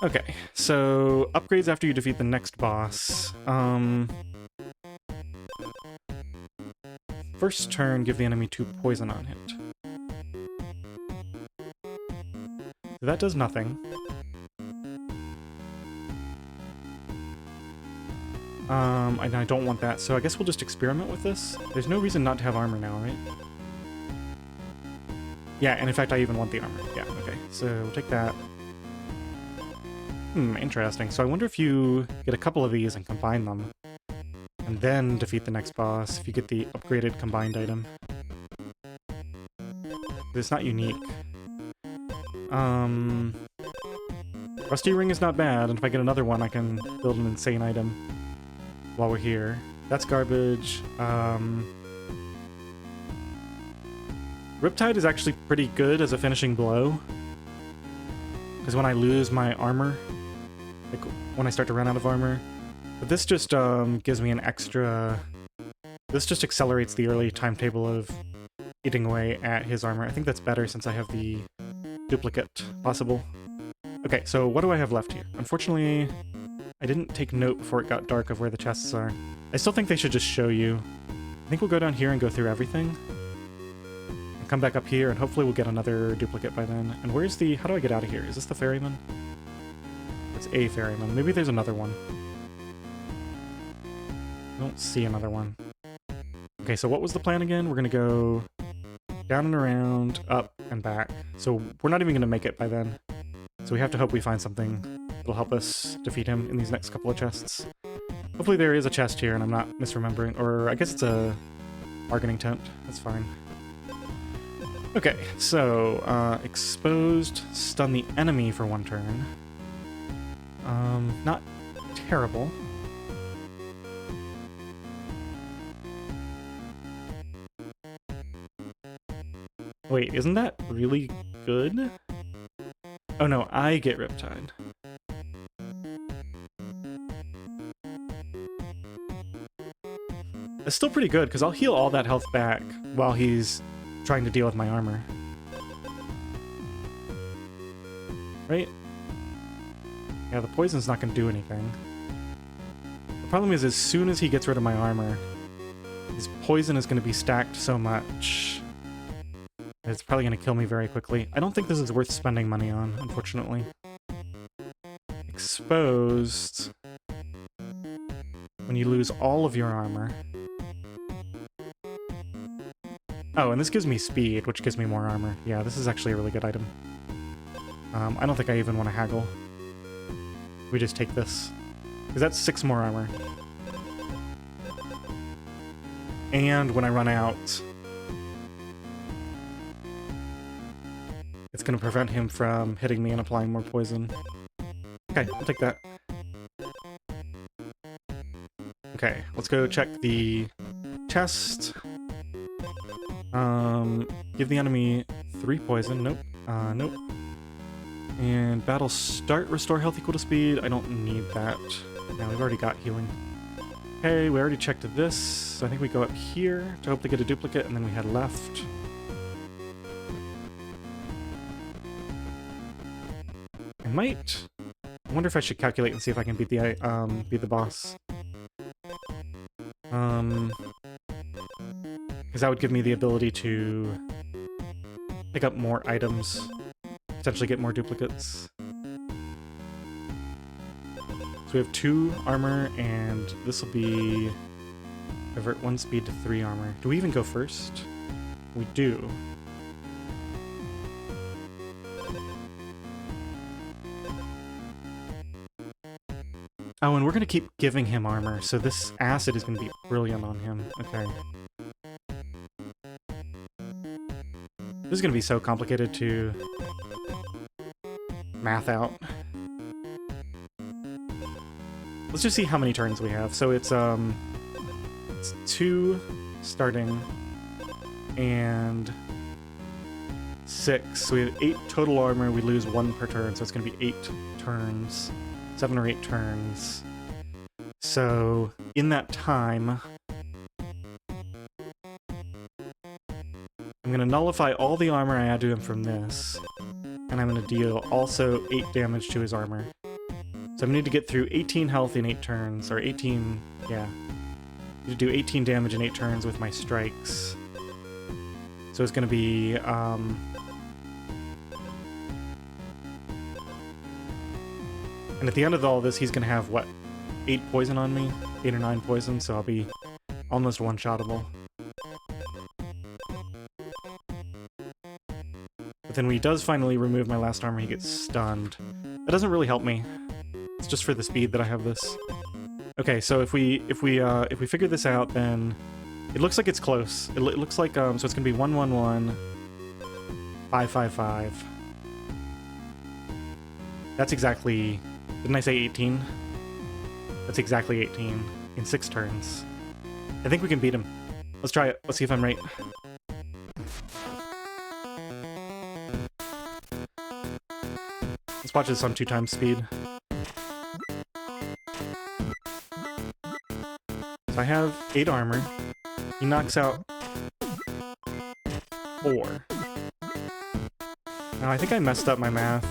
Okay, so upgrades after you defeat the next boss. First turn, give the enemy 2 poison on hit. So that does nothing. And I don't want that, so I guess we'll just experiment with this. There's no reason not to have armor now, right? Yeah, and in fact I even want the armor. Yeah, okay, so we'll take that. Interesting. So I wonder if you get a couple of these and combine them, and then defeat the next boss, if you get the upgraded combined item. But it's not unique. Rusty Ring is not bad, and if I get another one I can build an insane item while we're here. That's garbage. Riptide is actually pretty good as a finishing blow, because when I lose my armor, like when I start to run out of armor, but this just gives me an extra... This just accelerates the early timetable of eating away at his armor. I think that's better since I have the duplicate possible. Okay, so what do I have left here? Unfortunately, I didn't take note before it got dark of where the chests are. I still think they should just show you. I think we'll go down here and go through everything. And come back up here, and hopefully we'll get another duplicate by then. And where's the... How do I get out of here? Is this the ferryman? That's a ferryman. Maybe there's another one. I don't see another one. Okay, so what was the plan again? We're gonna go down and around, up and back. So we're not even gonna make it by then. So we have to hope we find something that'll help us defeat him in these next couple of chests. Hopefully there is a chest here and I'm not misremembering, or I guess it's a bargaining tent. That's fine. Okay, so exposed, stun the enemy for 1 turn. Not terrible. Wait, isn't that really good? Oh no, I get Riptide. That's still pretty good, because I'll heal all that health back while he's trying to deal with my armor. Right? Yeah, the poison's not going to do anything. The problem is, as soon as he gets rid of my armor, his poison is going to be stacked so much that it's probably going to kill me very quickly. I don't think this is worth spending money on, unfortunately. Exposed. When you lose all of your armor. Oh, and this gives me speed, which gives me more armor. Yeah, this is actually a really good item. I don't think I even want to haggle. We just take this. Because that's 6 more armor. And when I run out, it's going to prevent him from hitting me and applying more poison. Okay, I'll take that. Okay, let's go check the chest. Give the enemy 3 poison. Nope. Nope. And battle start, restore health equal to speed. I don't need that. No, we've already got healing. Okay, we already checked this. So I think we go up here to hope to get a duplicate, and then we head left. I might. I wonder if I should calculate and see if I can beat the boss. Because that would give me the ability to pick up more items, potentially get more duplicates. So we have 2 armor, and this will be avert 1 speed to 3 armor. Do we even go first? We do. Oh, and we're going to keep giving him armor, so this acid is going to be brilliant on him. Okay. This is going to be so complicated to math out. Let's just see how many turns we have. So it's 2 starting and 6. So we have 8 total armor. We lose 1 per turn, so it's going to be 8 turns. 7 or 8 turns. So in that time, I'm going to nullify all the armor I add to him from this, and I'm going to deal also 8 damage to his armor. So I'm going to need to get through 18 health in 8 turns, or 18, yeah. I need to do 18 damage in 8 turns with my strikes. So it's going to be, and at the end of all this, he's going to have, what, 8 poison on me? 8 or 9 poison, so I'll be almost one-shottable. But then when he does finally remove my last armor, he gets stunned. That doesn't really help me. It's just for the speed that I have this. Okay, so if we figure this out, then it looks like it's close. It looks like so it's gonna be 1 1 1 5 5 5. That's exactly. Didn't I say 18? That's exactly 18 in 6 turns. I think we can beat him. Let's try it. Let's see if I'm right. Let's watch this on 2 times speed. So I have 8 armor. He knocks out 4. Now I think I messed up my math.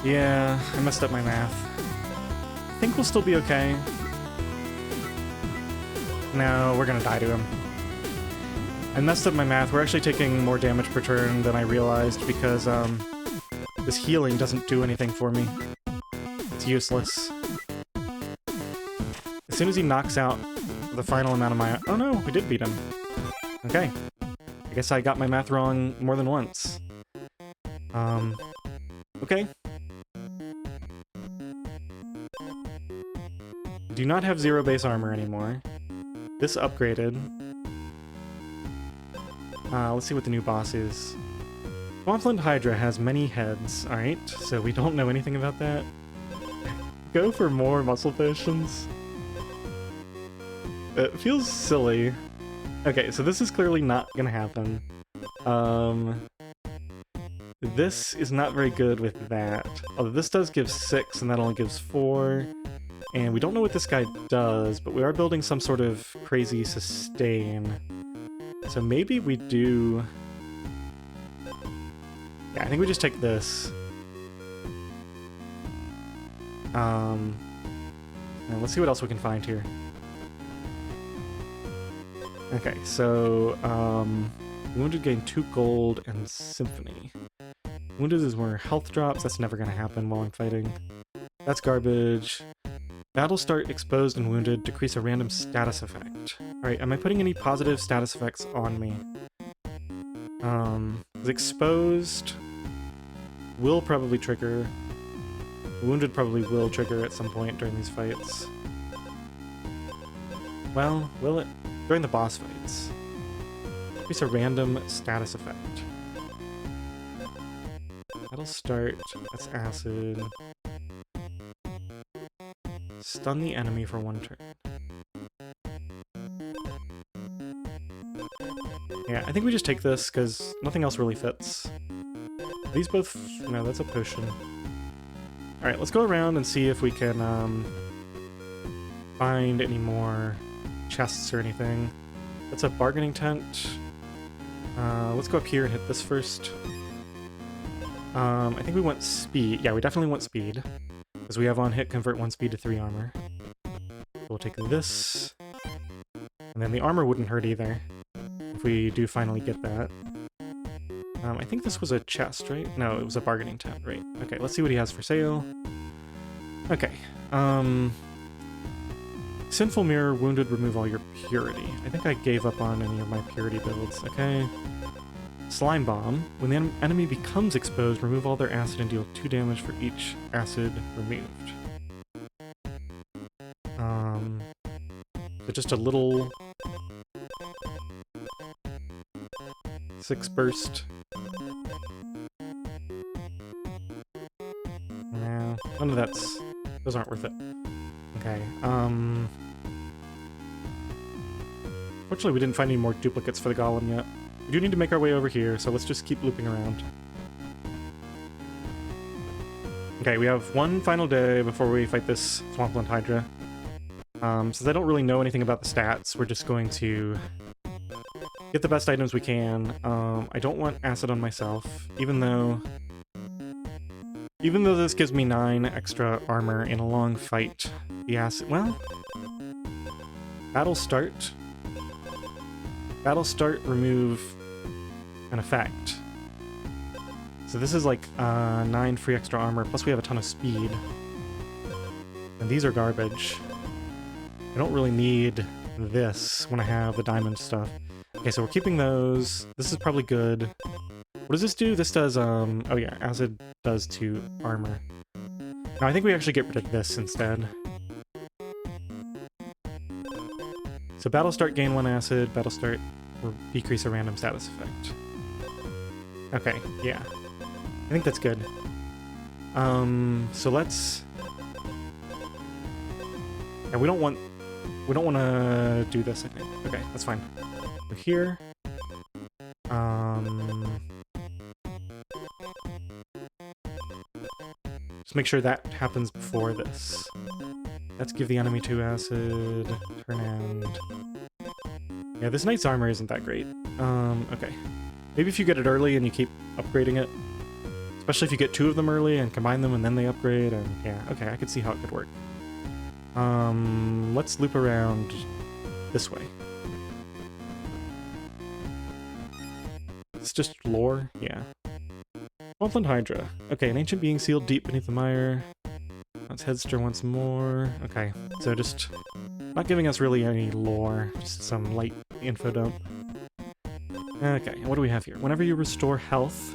Yeah, I messed up my math. I think we'll still be okay. No, we're gonna die to him. I messed up my math. We're actually taking more damage per turn than I realized because This healing doesn't do anything for me. It's useless. As soon as he knocks out the final amount of my... Oh no, we did beat him. Okay. I guess I got my math wrong more than once. Okay. Do not have 0 base armor anymore. This upgraded. Let's see what the new boss is. Swampland Hydra has many heads. Alright, so we don't know anything about that. Go for more muscle potions. It feels silly. Okay, so this is clearly not gonna happen. This is not very good with that. Although this does give 6 and that only gives 4. And we don't know what this guy does, but we are building some sort of crazy sustain. So maybe we do... Yeah, I think we just take this. Now let's see what else we can find here. Okay, so, Wounded gain 2 gold and Symphony. Wounded is more health drops, that's never gonna happen while I'm fighting. That's garbage. Battle start exposed and wounded, decrease a random status effect. Alright, am I putting any positive status effects on me? Exposed will probably trigger. Wounded probably will trigger at some point during these fights. Well, will it? During the boss fights. Increase a random status effect. That'll start. That's acid. Stun the enemy for 1 turn. Yeah, I think we just take this, because nothing else really fits. These both... No, that's a potion. Alright, let's go around and see if we can find any more chests or anything. That's a bargaining tent. Let's go up here and hit this first. I think we want speed. Yeah, we definitely want speed. Because we have on hit convert 1 speed to 3 armor. We'll take this. And then the armor wouldn't hurt either. If we do finally get that. I think this was a chest, right? No, it was a bargaining tent, right? Okay, let's see what he has for sale. Okay. Sinful Mirror, wounded, remove all your purity. I think I gave up on any of my purity builds. Okay. Slime Bomb. When the enemy becomes exposed, remove all their acid and deal 2 damage for each acid removed. So just a little... 6 burst. No, none of that's... Those aren't worth it. Okay, Fortunately, we didn't find any more duplicates for the golem yet. We do need to make our way over here, so let's just keep looping around. Okay, we have one final day before we fight this Swampland Hydra. Since I don't really know anything about the stats, we're just going to get the best items we can. I don't want acid on myself, even though this gives me 9 extra armor in a long fight. The acid... Well... Battle start, remove an effect. So this is like 9 free extra armor, plus we have a ton of speed. And these are garbage. I don't really need this when I have the diamond stuff. Okay, so we're keeping those. This is probably good. What does this do? This does, oh yeah, acid does 2 armor. Now I think we actually get rid of this instead. So battle start, gain 1 acid, battle start will decrease a random status effect. Okay, yeah. I think that's good. So let's... Yeah, we don't want to do this, I think. Okay, that's fine. So here... Just make sure that happens before this. Let's give the enemy 2 acid, turn end. Yeah, this knight's armor isn't that great. Okay. Maybe if you get it early and you keep upgrading it. Especially if you get 2 of them early and combine them and then they upgrade, and yeah, okay, I could see how it could work. Let's loop around this way. It's just lore? Yeah. Swampland Hydra. Okay, an ancient being sealed deep beneath the mire. Let's head stir once more. Okay, so just not giving us really any lore, just some light info dump. Okay, what do we have here? Whenever you restore health,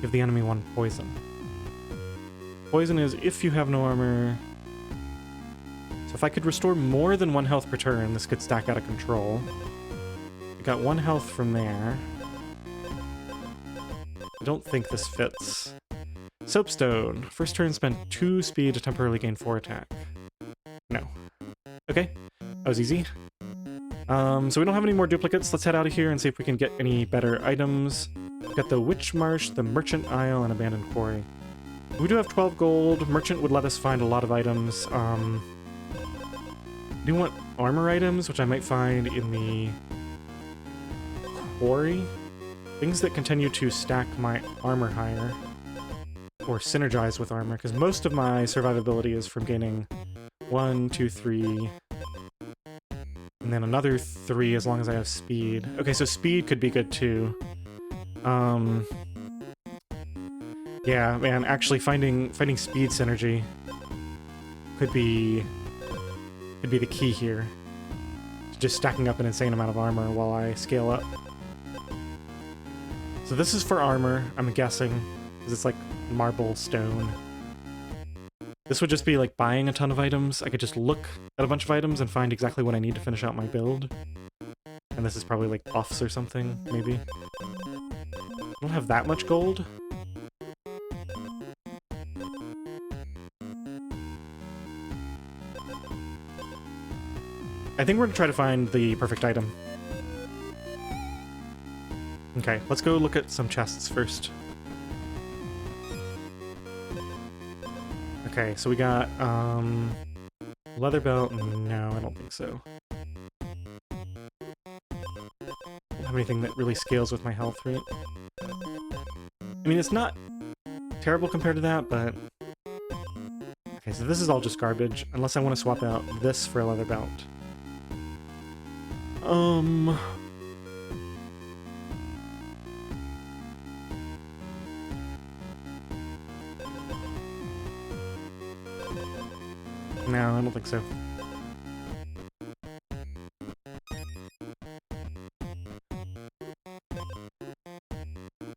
give the enemy 1 poison. Poison is if you have no armor. So if I could restore more than 1 health per turn, this could stack out of control. I got 1 health from there. I don't think this fits. Soapstone. First turn spend 2 speed to temporarily gain 4 attack. No. Okay, that was easy. So we don't have any more duplicates. Let's head out of here and see if we can get any better items. We've got the Witch Marsh, the Merchant Isle, and Abandoned Quarry. We do have 12 gold. Merchant would let us find a lot of items. I do want armor items, which I might find in the quarry. Things that continue to stack my armor higher. Or synergize with armor, because most of my survivability is from gaining 1, 2, 3... and then another 3 as long as I have speed. Okay, so speed could be good too. Yeah, man, actually finding speed synergy could be the key here. Just stacking up an insane amount of armor while I scale up. So this is for armor, I'm guessing, because it's like marble stone. This would just be like buying a ton of items. I could just look at a bunch of items and find exactly what I need to finish out my build. And this is probably like buffs or something, maybe. I don't have that much gold. I think we're gonna try to find the perfect item. Okay, let's go look at some chests first. Okay, so we got, leather belt. No, I don't think so. Don't have anything that really scales with my health rate. I mean, it's not terrible compared to that, but... Okay, so this is all just garbage, unless I want to swap out this for a leather belt. No, I don't think so.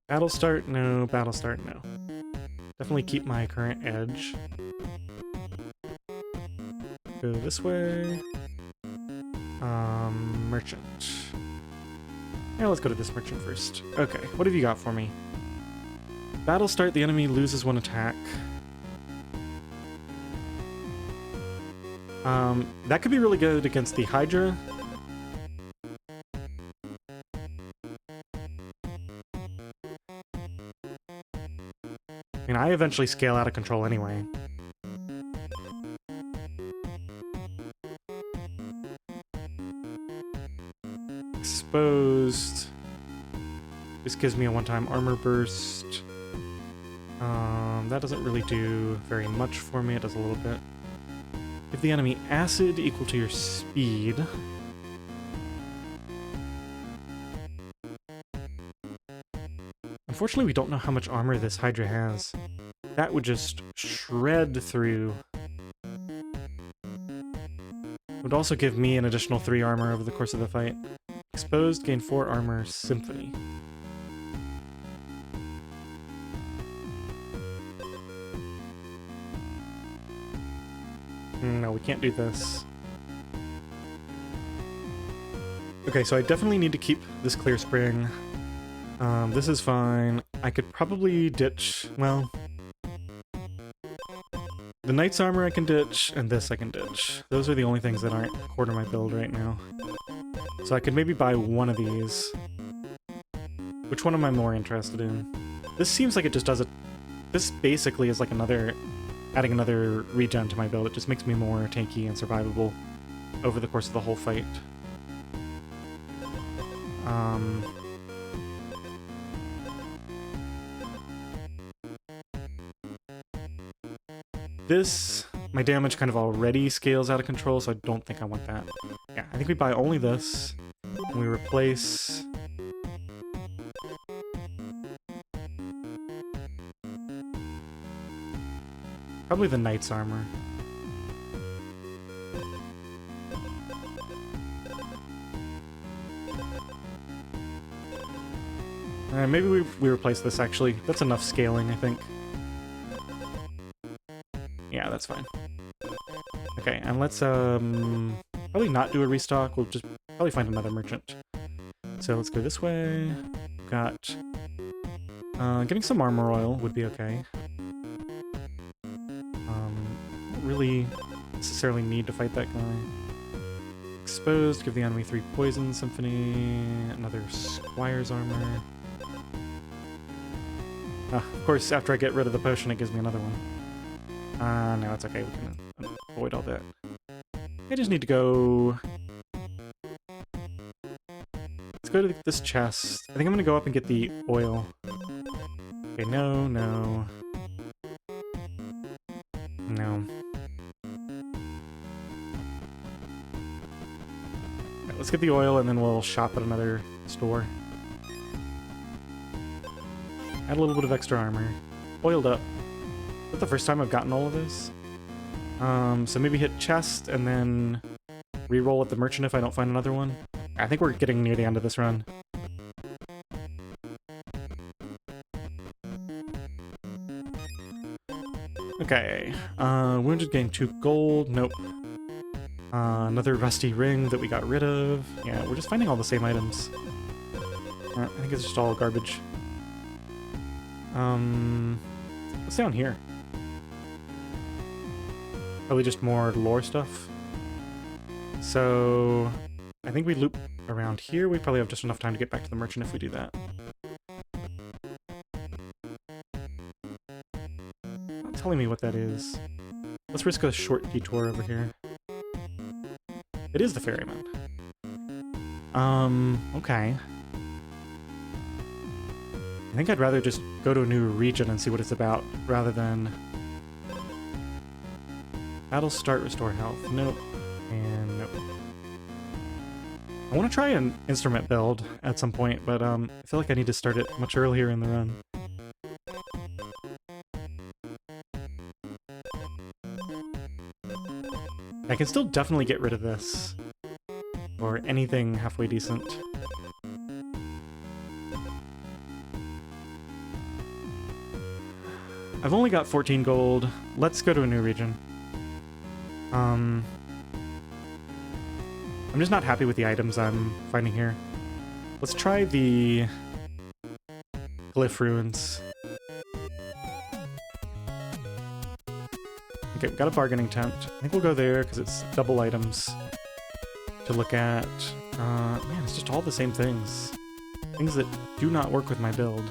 Battle start? No. Battle start? No. Definitely keep my current edge. Go this way. Merchant. Yeah, let's go to this merchant first. Okay, what have you got for me? Battle start, the enemy loses 1 attack. That could be really good against the Hydra. I mean, I eventually scale out of control anyway. Exposed. This gives me a one-time armor burst. That doesn't really do very much for me. It does a little bit. Give the enemy acid equal to your speed. Unfortunately, we don't know how much armor this Hydra has. That would just shred through. It would also give me an additional 3 armor over the course of the fight. Exposed, gain 4 armor, Symphony. No, we can't do this. Okay, so I definitely need to keep this Clear Spring. This is fine. I could probably ditch... well... the Knight's Armor I can ditch, and this I can ditch. Those are the only things that aren't core to my build right now. So I could maybe buy one of these. Which one am I more interested in? This seems like it just does it... this basically is like another... adding another regen to my build. It just makes me more tanky and survivable over the course of the whole fight. This, my damage kind of already scales out of control, so I don't think I want that. Yeah, I think we buy only this, and we replace... Probably the knight's armor. Maybe we replace this, actually. That's enough scaling, I think. Yeah, that's fine. Okay, and let's probably not do a restock. We'll just probably find another merchant. So let's go this way. Got... getting some armor oil would be okay. Don't really necessarily need to fight that guy. Exposed, give the enemy 3 poison, symphony, another squire's armor. Of course, after I get rid of the potion, it gives me another one. No, it's okay. We can avoid all that. I just need to go... Let's go to this chest. I think I'm going to go up and get the oil. Okay, no, no. No. Right, let's get the oil and then we'll shop at another store. Add a little bit of extra armor. Oiled up. Is that the first time I've gotten all of this? So maybe hit chest and then re-roll at the merchant if I don't find another one. I think we're getting near the end of this run. Okay. Wounded gain 2 gold. Nope. Another rusty ring that we got rid of. Yeah, we're just finding all the same items. I think it's just all garbage. What's down here? Probably just more lore stuff. So, I think we loop around here. We probably have just enough time to get back to the merchant if we do that. Not telling me what that is. Let's risk a short detour over here. It is the ferryman. Okay. I think I'd rather just go to a new region and see what it's about, rather than... Battle start, restore health. Nope. And nope. I want to try an instrument build at some point, but I feel like I need to start it much earlier in the run. I can still definitely get rid of this. Or anything halfway decent. I've only got 14 gold. Let's go to a new region. I'm just not happy with the items I'm finding here. Let's try the glyph ruins. Okay, we've got a bargaining tent. I think we'll go there because it's double items to look at. Man, it's just all the same things. Things that do not work with my build.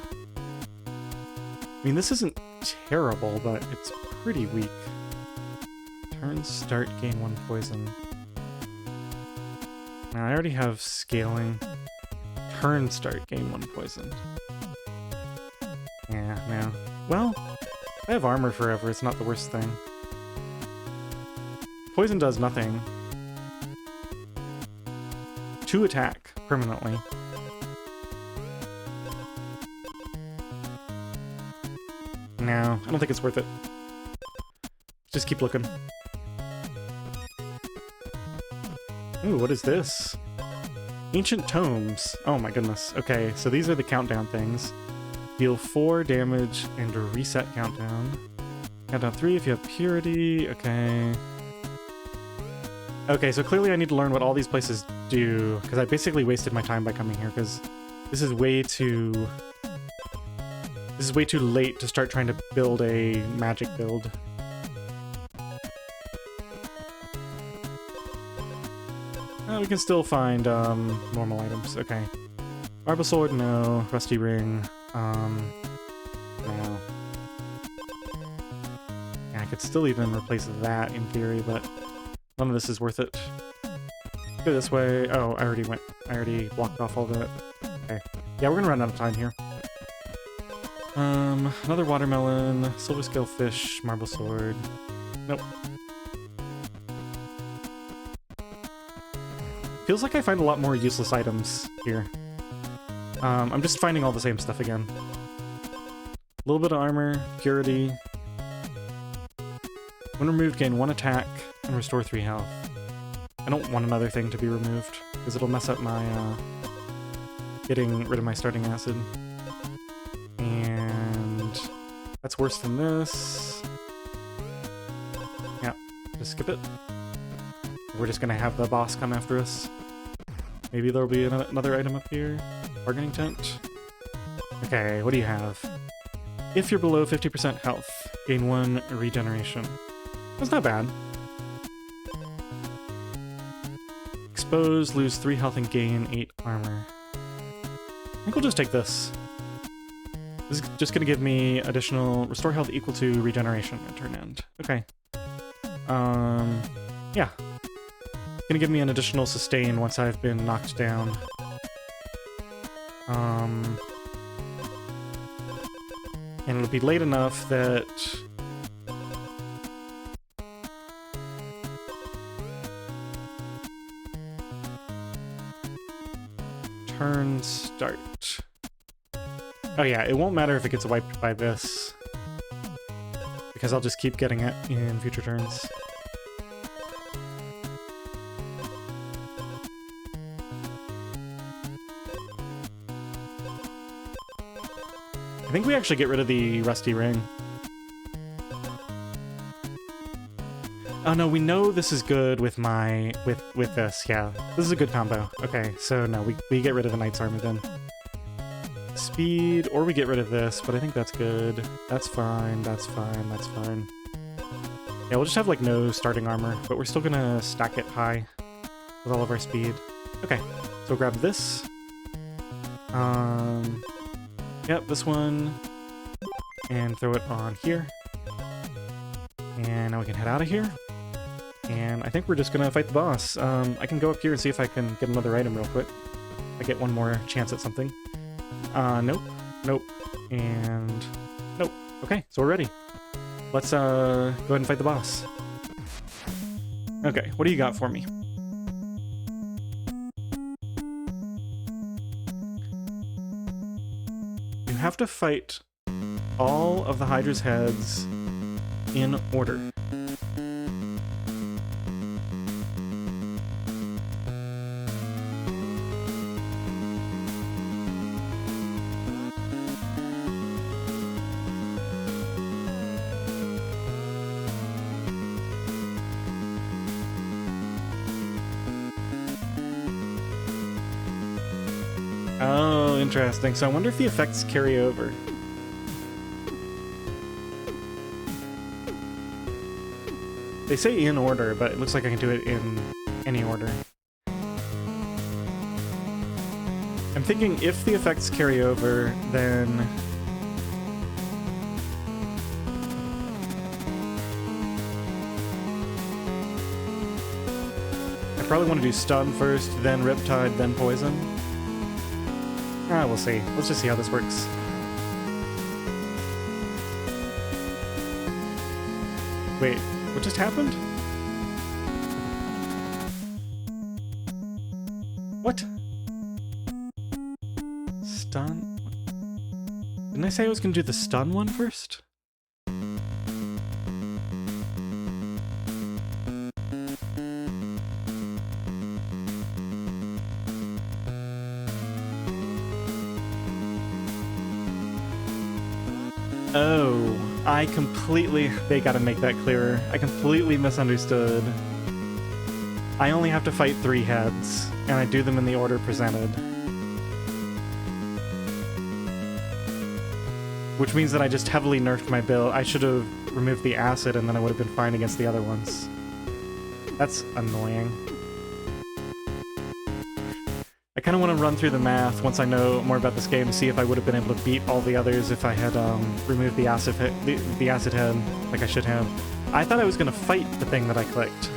I mean, this isn't terrible, but it's pretty weak. Turn start, gain 1 poison. Now, I already have scaling. Turn start, gain 1 poison. Yeah, no. Well, I have armor forever, it's not the worst thing. Poison does nothing. 2 attack, permanently. No, I don't think it's worth it. Just keep looking. Ooh, what is this? Ancient tomes. Oh my goodness. Okay, so these are the countdown things. Deal 4 damage and a reset countdown. Countdown 3 if you have purity. Okay. Okay, so clearly I need to learn what all these places do, because I basically wasted my time by coming here, because this is way too... This is way too late to start trying to build a magic build. We can still find normal items. Okay. Marble sword, no. Rusty ring, no. Yeah, I could still even replace that in theory, but none of this is worth it. Go this way. Oh, I already blocked off all that. Okay. Yeah, we're gonna run out of time here. Another watermelon, silver scale fish, marble sword. Nope. Feels like I find a lot more useless items here. I'm just finding all the same stuff again. A little bit of armor, purity. When removed, gain 1 attack and restore 3 health. I don't want another thing to be removed, because it'll mess up my, getting rid of my starting acid. And that's worse than this. Yeah, just skip it. We're just gonna have the boss come after us. Maybe there'll be another item up here. Bargaining tent. Okay, what do you have? If you're below 50% health, gain 1 regeneration. That's not bad. Expose, lose 3 health and gain 8 armor. I think we'll just take this. This is just gonna give me additional restore health equal to regeneration at turn end. Okay. Yeah. It's gonna give me an additional sustain once I've been knocked down. And it'll be late enough that turn start. Oh yeah, it won't matter if it gets wiped by this, because I'll just keep getting it in future turns. I think we actually get rid of the rusty ring. Oh no, we know this is good with my with this. Yeah, this is a good combo. Okay, so no, we get rid of the knight's armor then. Speed, or we get rid of this, but I think that's good. That's fine. That's fine. That's fine. Yeah, we'll just have like no starting armor, but we're still gonna stack it high with all of our speed. Okay, so we'll grab this. Yep, this one, and throw it on here. And now we can head out of here. And I think we're just gonna fight the boss. I can go up here and see if I can get another item real quick. I get one more chance at something. Nope, nope, and nope. Okay, so we're ready. Let's go ahead and fight the boss. Okay, what do you got for me? You have to fight all of the Hydra's heads in order. Oh, interesting. So I wonder if the effects carry over. They say in order, but it looks like I can do it in any order. I'm thinking if the effects carry over, then I probably want to do stun first, then Riptide, then poison. Ah, we'll see. Let's just see how this works. Wait, what just happened? What? Stun? Didn't I say I was gonna do the stun one first? Oh, they gotta make that clearer. I completely misunderstood. I only have to fight 3 heads, and I do them in the order presented. Which means that I just heavily nerfed my build. I should have removed the acid, and then I would have been fine against the other ones. That's annoying. I kind of want to run through the math once I know more about this game to see if I would have been able to beat all the others if I had removed the acid head like I should have. I thought I was going to fight the thing that I clicked.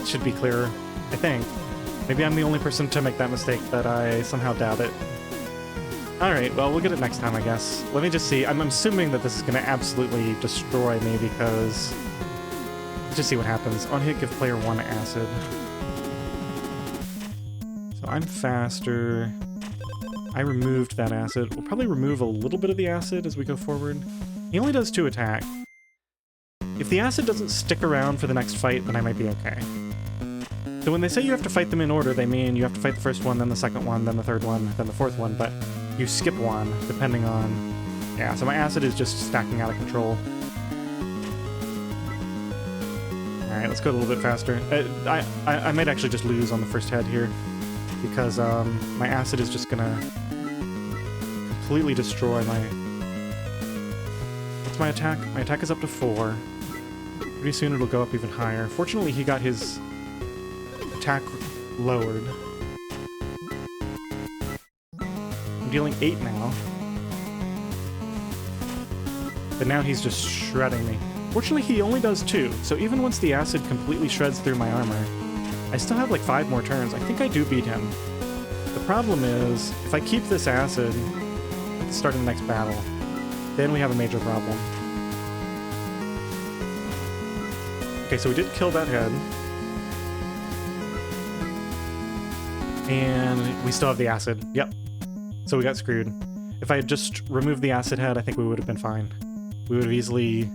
It should be clearer, I think. Maybe I'm the only person to make that mistake, but I somehow doubt it. Alright, well, we'll get it next time, I guess. Let me just see. I'm assuming that this is going to absolutely destroy me because... Let's just see what happens. On hit, give player 1 acid. I'm faster. I removed that acid. We'll probably remove a little bit of the acid as we go forward. He only does 2 attack. If the acid doesn't stick around for the next fight, then I might be okay. So when they say you have to fight them in order, they mean you have to fight the first one, then the second one, then the third one, then the fourth one, but you skip one, depending on... Yeah, so my acid is just stacking out of control. Alright, let's go a little bit faster. I might actually just lose on the first head here, because my acid is just gonna completely destroy my... What's my attack? My attack is up to 4. Pretty soon it'll go up even higher. Fortunately, he got his attack lowered. I'm dealing 8 now. But now he's just shredding me. Fortunately, he only does 2, so even once the acid completely shreds through my armor, I still have like 5 more turns. I think I do beat him. The problem is, if I keep this acid at the start of the next battle, then we have a major problem. Okay, so we did kill that head. And we still have the acid. Yep. So we got screwed. If I had just removed the acid head, I think we would have been fine. We would have easily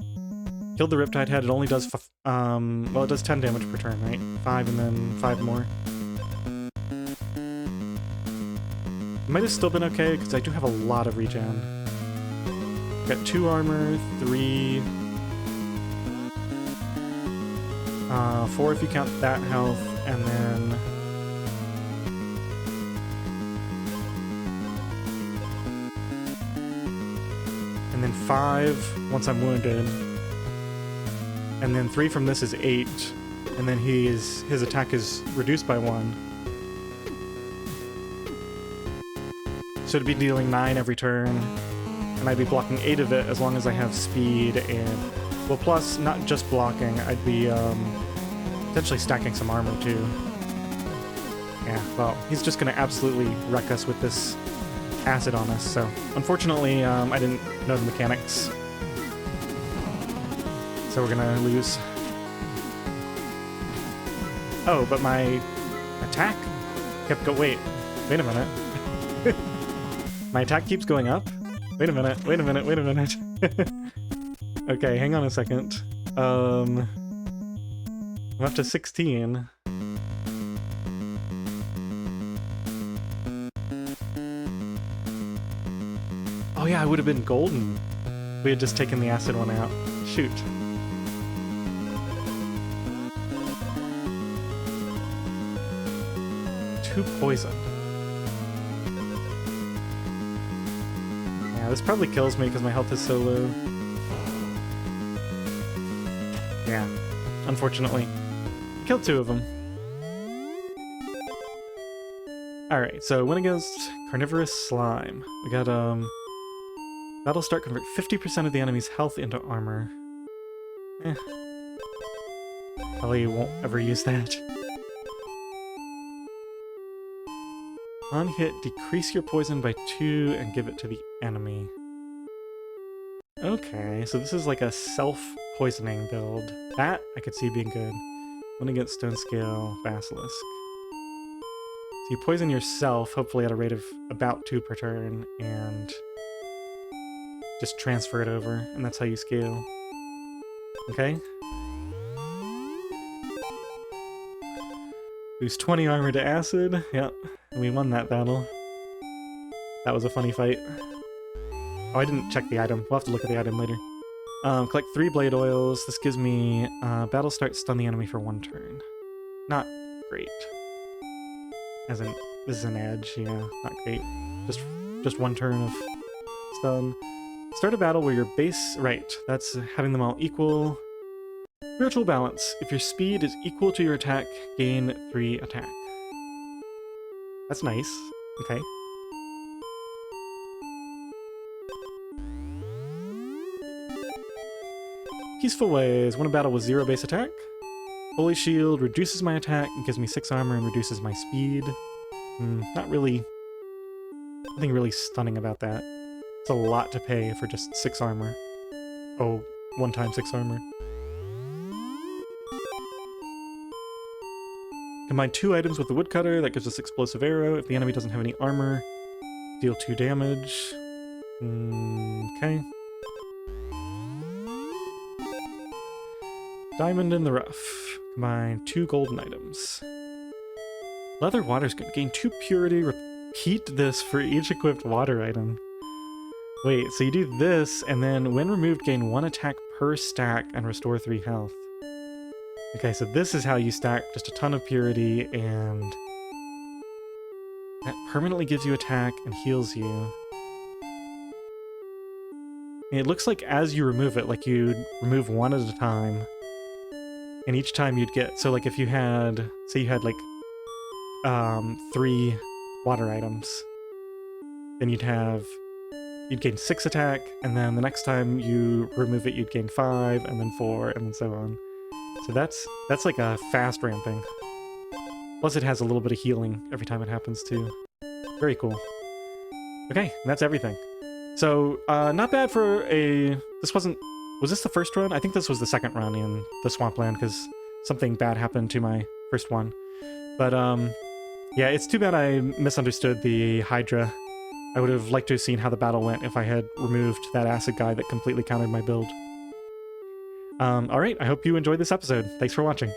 killed the Riptide head. It only does, well, it does 10 damage per turn, right? 5 and then 5 more. It might have still been okay, because I do have a lot of regen. Got 2 armor, 3... 4 if you count that health, and then... And then 5 once I'm wounded. And then 3 from this is 8. And then his attack is reduced by 1. So to be dealing 9 every turn, and I'd be blocking 8 of it as long as I have speed and... Well, plus, not just blocking, I'd be potentially stacking some armor too. Yeah, well, he's just gonna absolutely wreck us with this acid on us, so... Unfortunately, I didn't know the mechanics. So we're gonna lose. Oh, but my attack kept wait a minute. My attack keeps going up? Wait a minute. Okay, hang on a second. I'm up to 16. Oh yeah, I would have been golden. We had just taken the acid one out. Shoot. Two poison. Yeah, this probably kills me because my health is so low. Yeah, unfortunately. Killed 2 of them. Alright, so went against Carnivorous Slime. We got, Battle start, convert 50% of the enemy's health into armor. Probably won't ever use that. On hit, decrease your poison by 2 and give it to the enemy. Okay, so this is like a self-poisoning build. That I could see being good. Went against Stone Scale Basilisk. So you poison yourself, hopefully at a rate of about 2 per turn, and just transfer it over, and that's how you scale. Okay? Lose 20 armor to acid. Yep, and we won that battle. That was a funny fight. Oh, I didn't check the item. We'll have to look at the item later. Collect 3 blade oils. This gives me battle start, stun the enemy for 1 turn. Not great. As in, this is an edge, yeah, not great. Just 1 turn of stun. Start a battle where your base... Right, that's having them all equal. Spiritual balance. If your speed is equal to your attack, gain 3 attack. That's nice. Okay. Peaceful Ways. Win a battle with 0 base attack. Holy Shield reduces my attack and gives me 6 armor and reduces my speed. Not really... Nothing really stunning about that. It's a lot to pay for just 6 armor. Oh, 1 times 6 armor. Combine 2 items with the Woodcutter. That gives us Explosive Arrow. If the enemy doesn't have any armor, deal 2 damage. Okay. Diamond in the rough. Combine 2 golden items. Leather water skin. Gain 2 purity. Repeat this for each equipped water item. Wait, so you do this, and then when removed, gain 1 attack per stack and restore 3 health. Okay, so this is how you stack just a ton of purity, and that permanently gives you attack and heals you. And it looks like as you remove it, like you'd remove 1 at a time, and each time you'd get, so like if you had, say you had like 3 water items, then you'd gain 6 attack, and then the next time you remove it, you'd gain 5, and then 4, and then so on. So that's like a fast ramping. Plus it has a little bit of healing every time it happens too. Very cool. Okay, that's everything. So, not bad for a... Was this the first run? I think this was the second run in the Swampland, because something bad happened to my first one. But, yeah, it's too bad I misunderstood the Hydra. I would have liked to have seen how the battle went if I had removed that acid guy that completely countered my build. Alright, I hope you enjoyed this episode. Thanks for watching.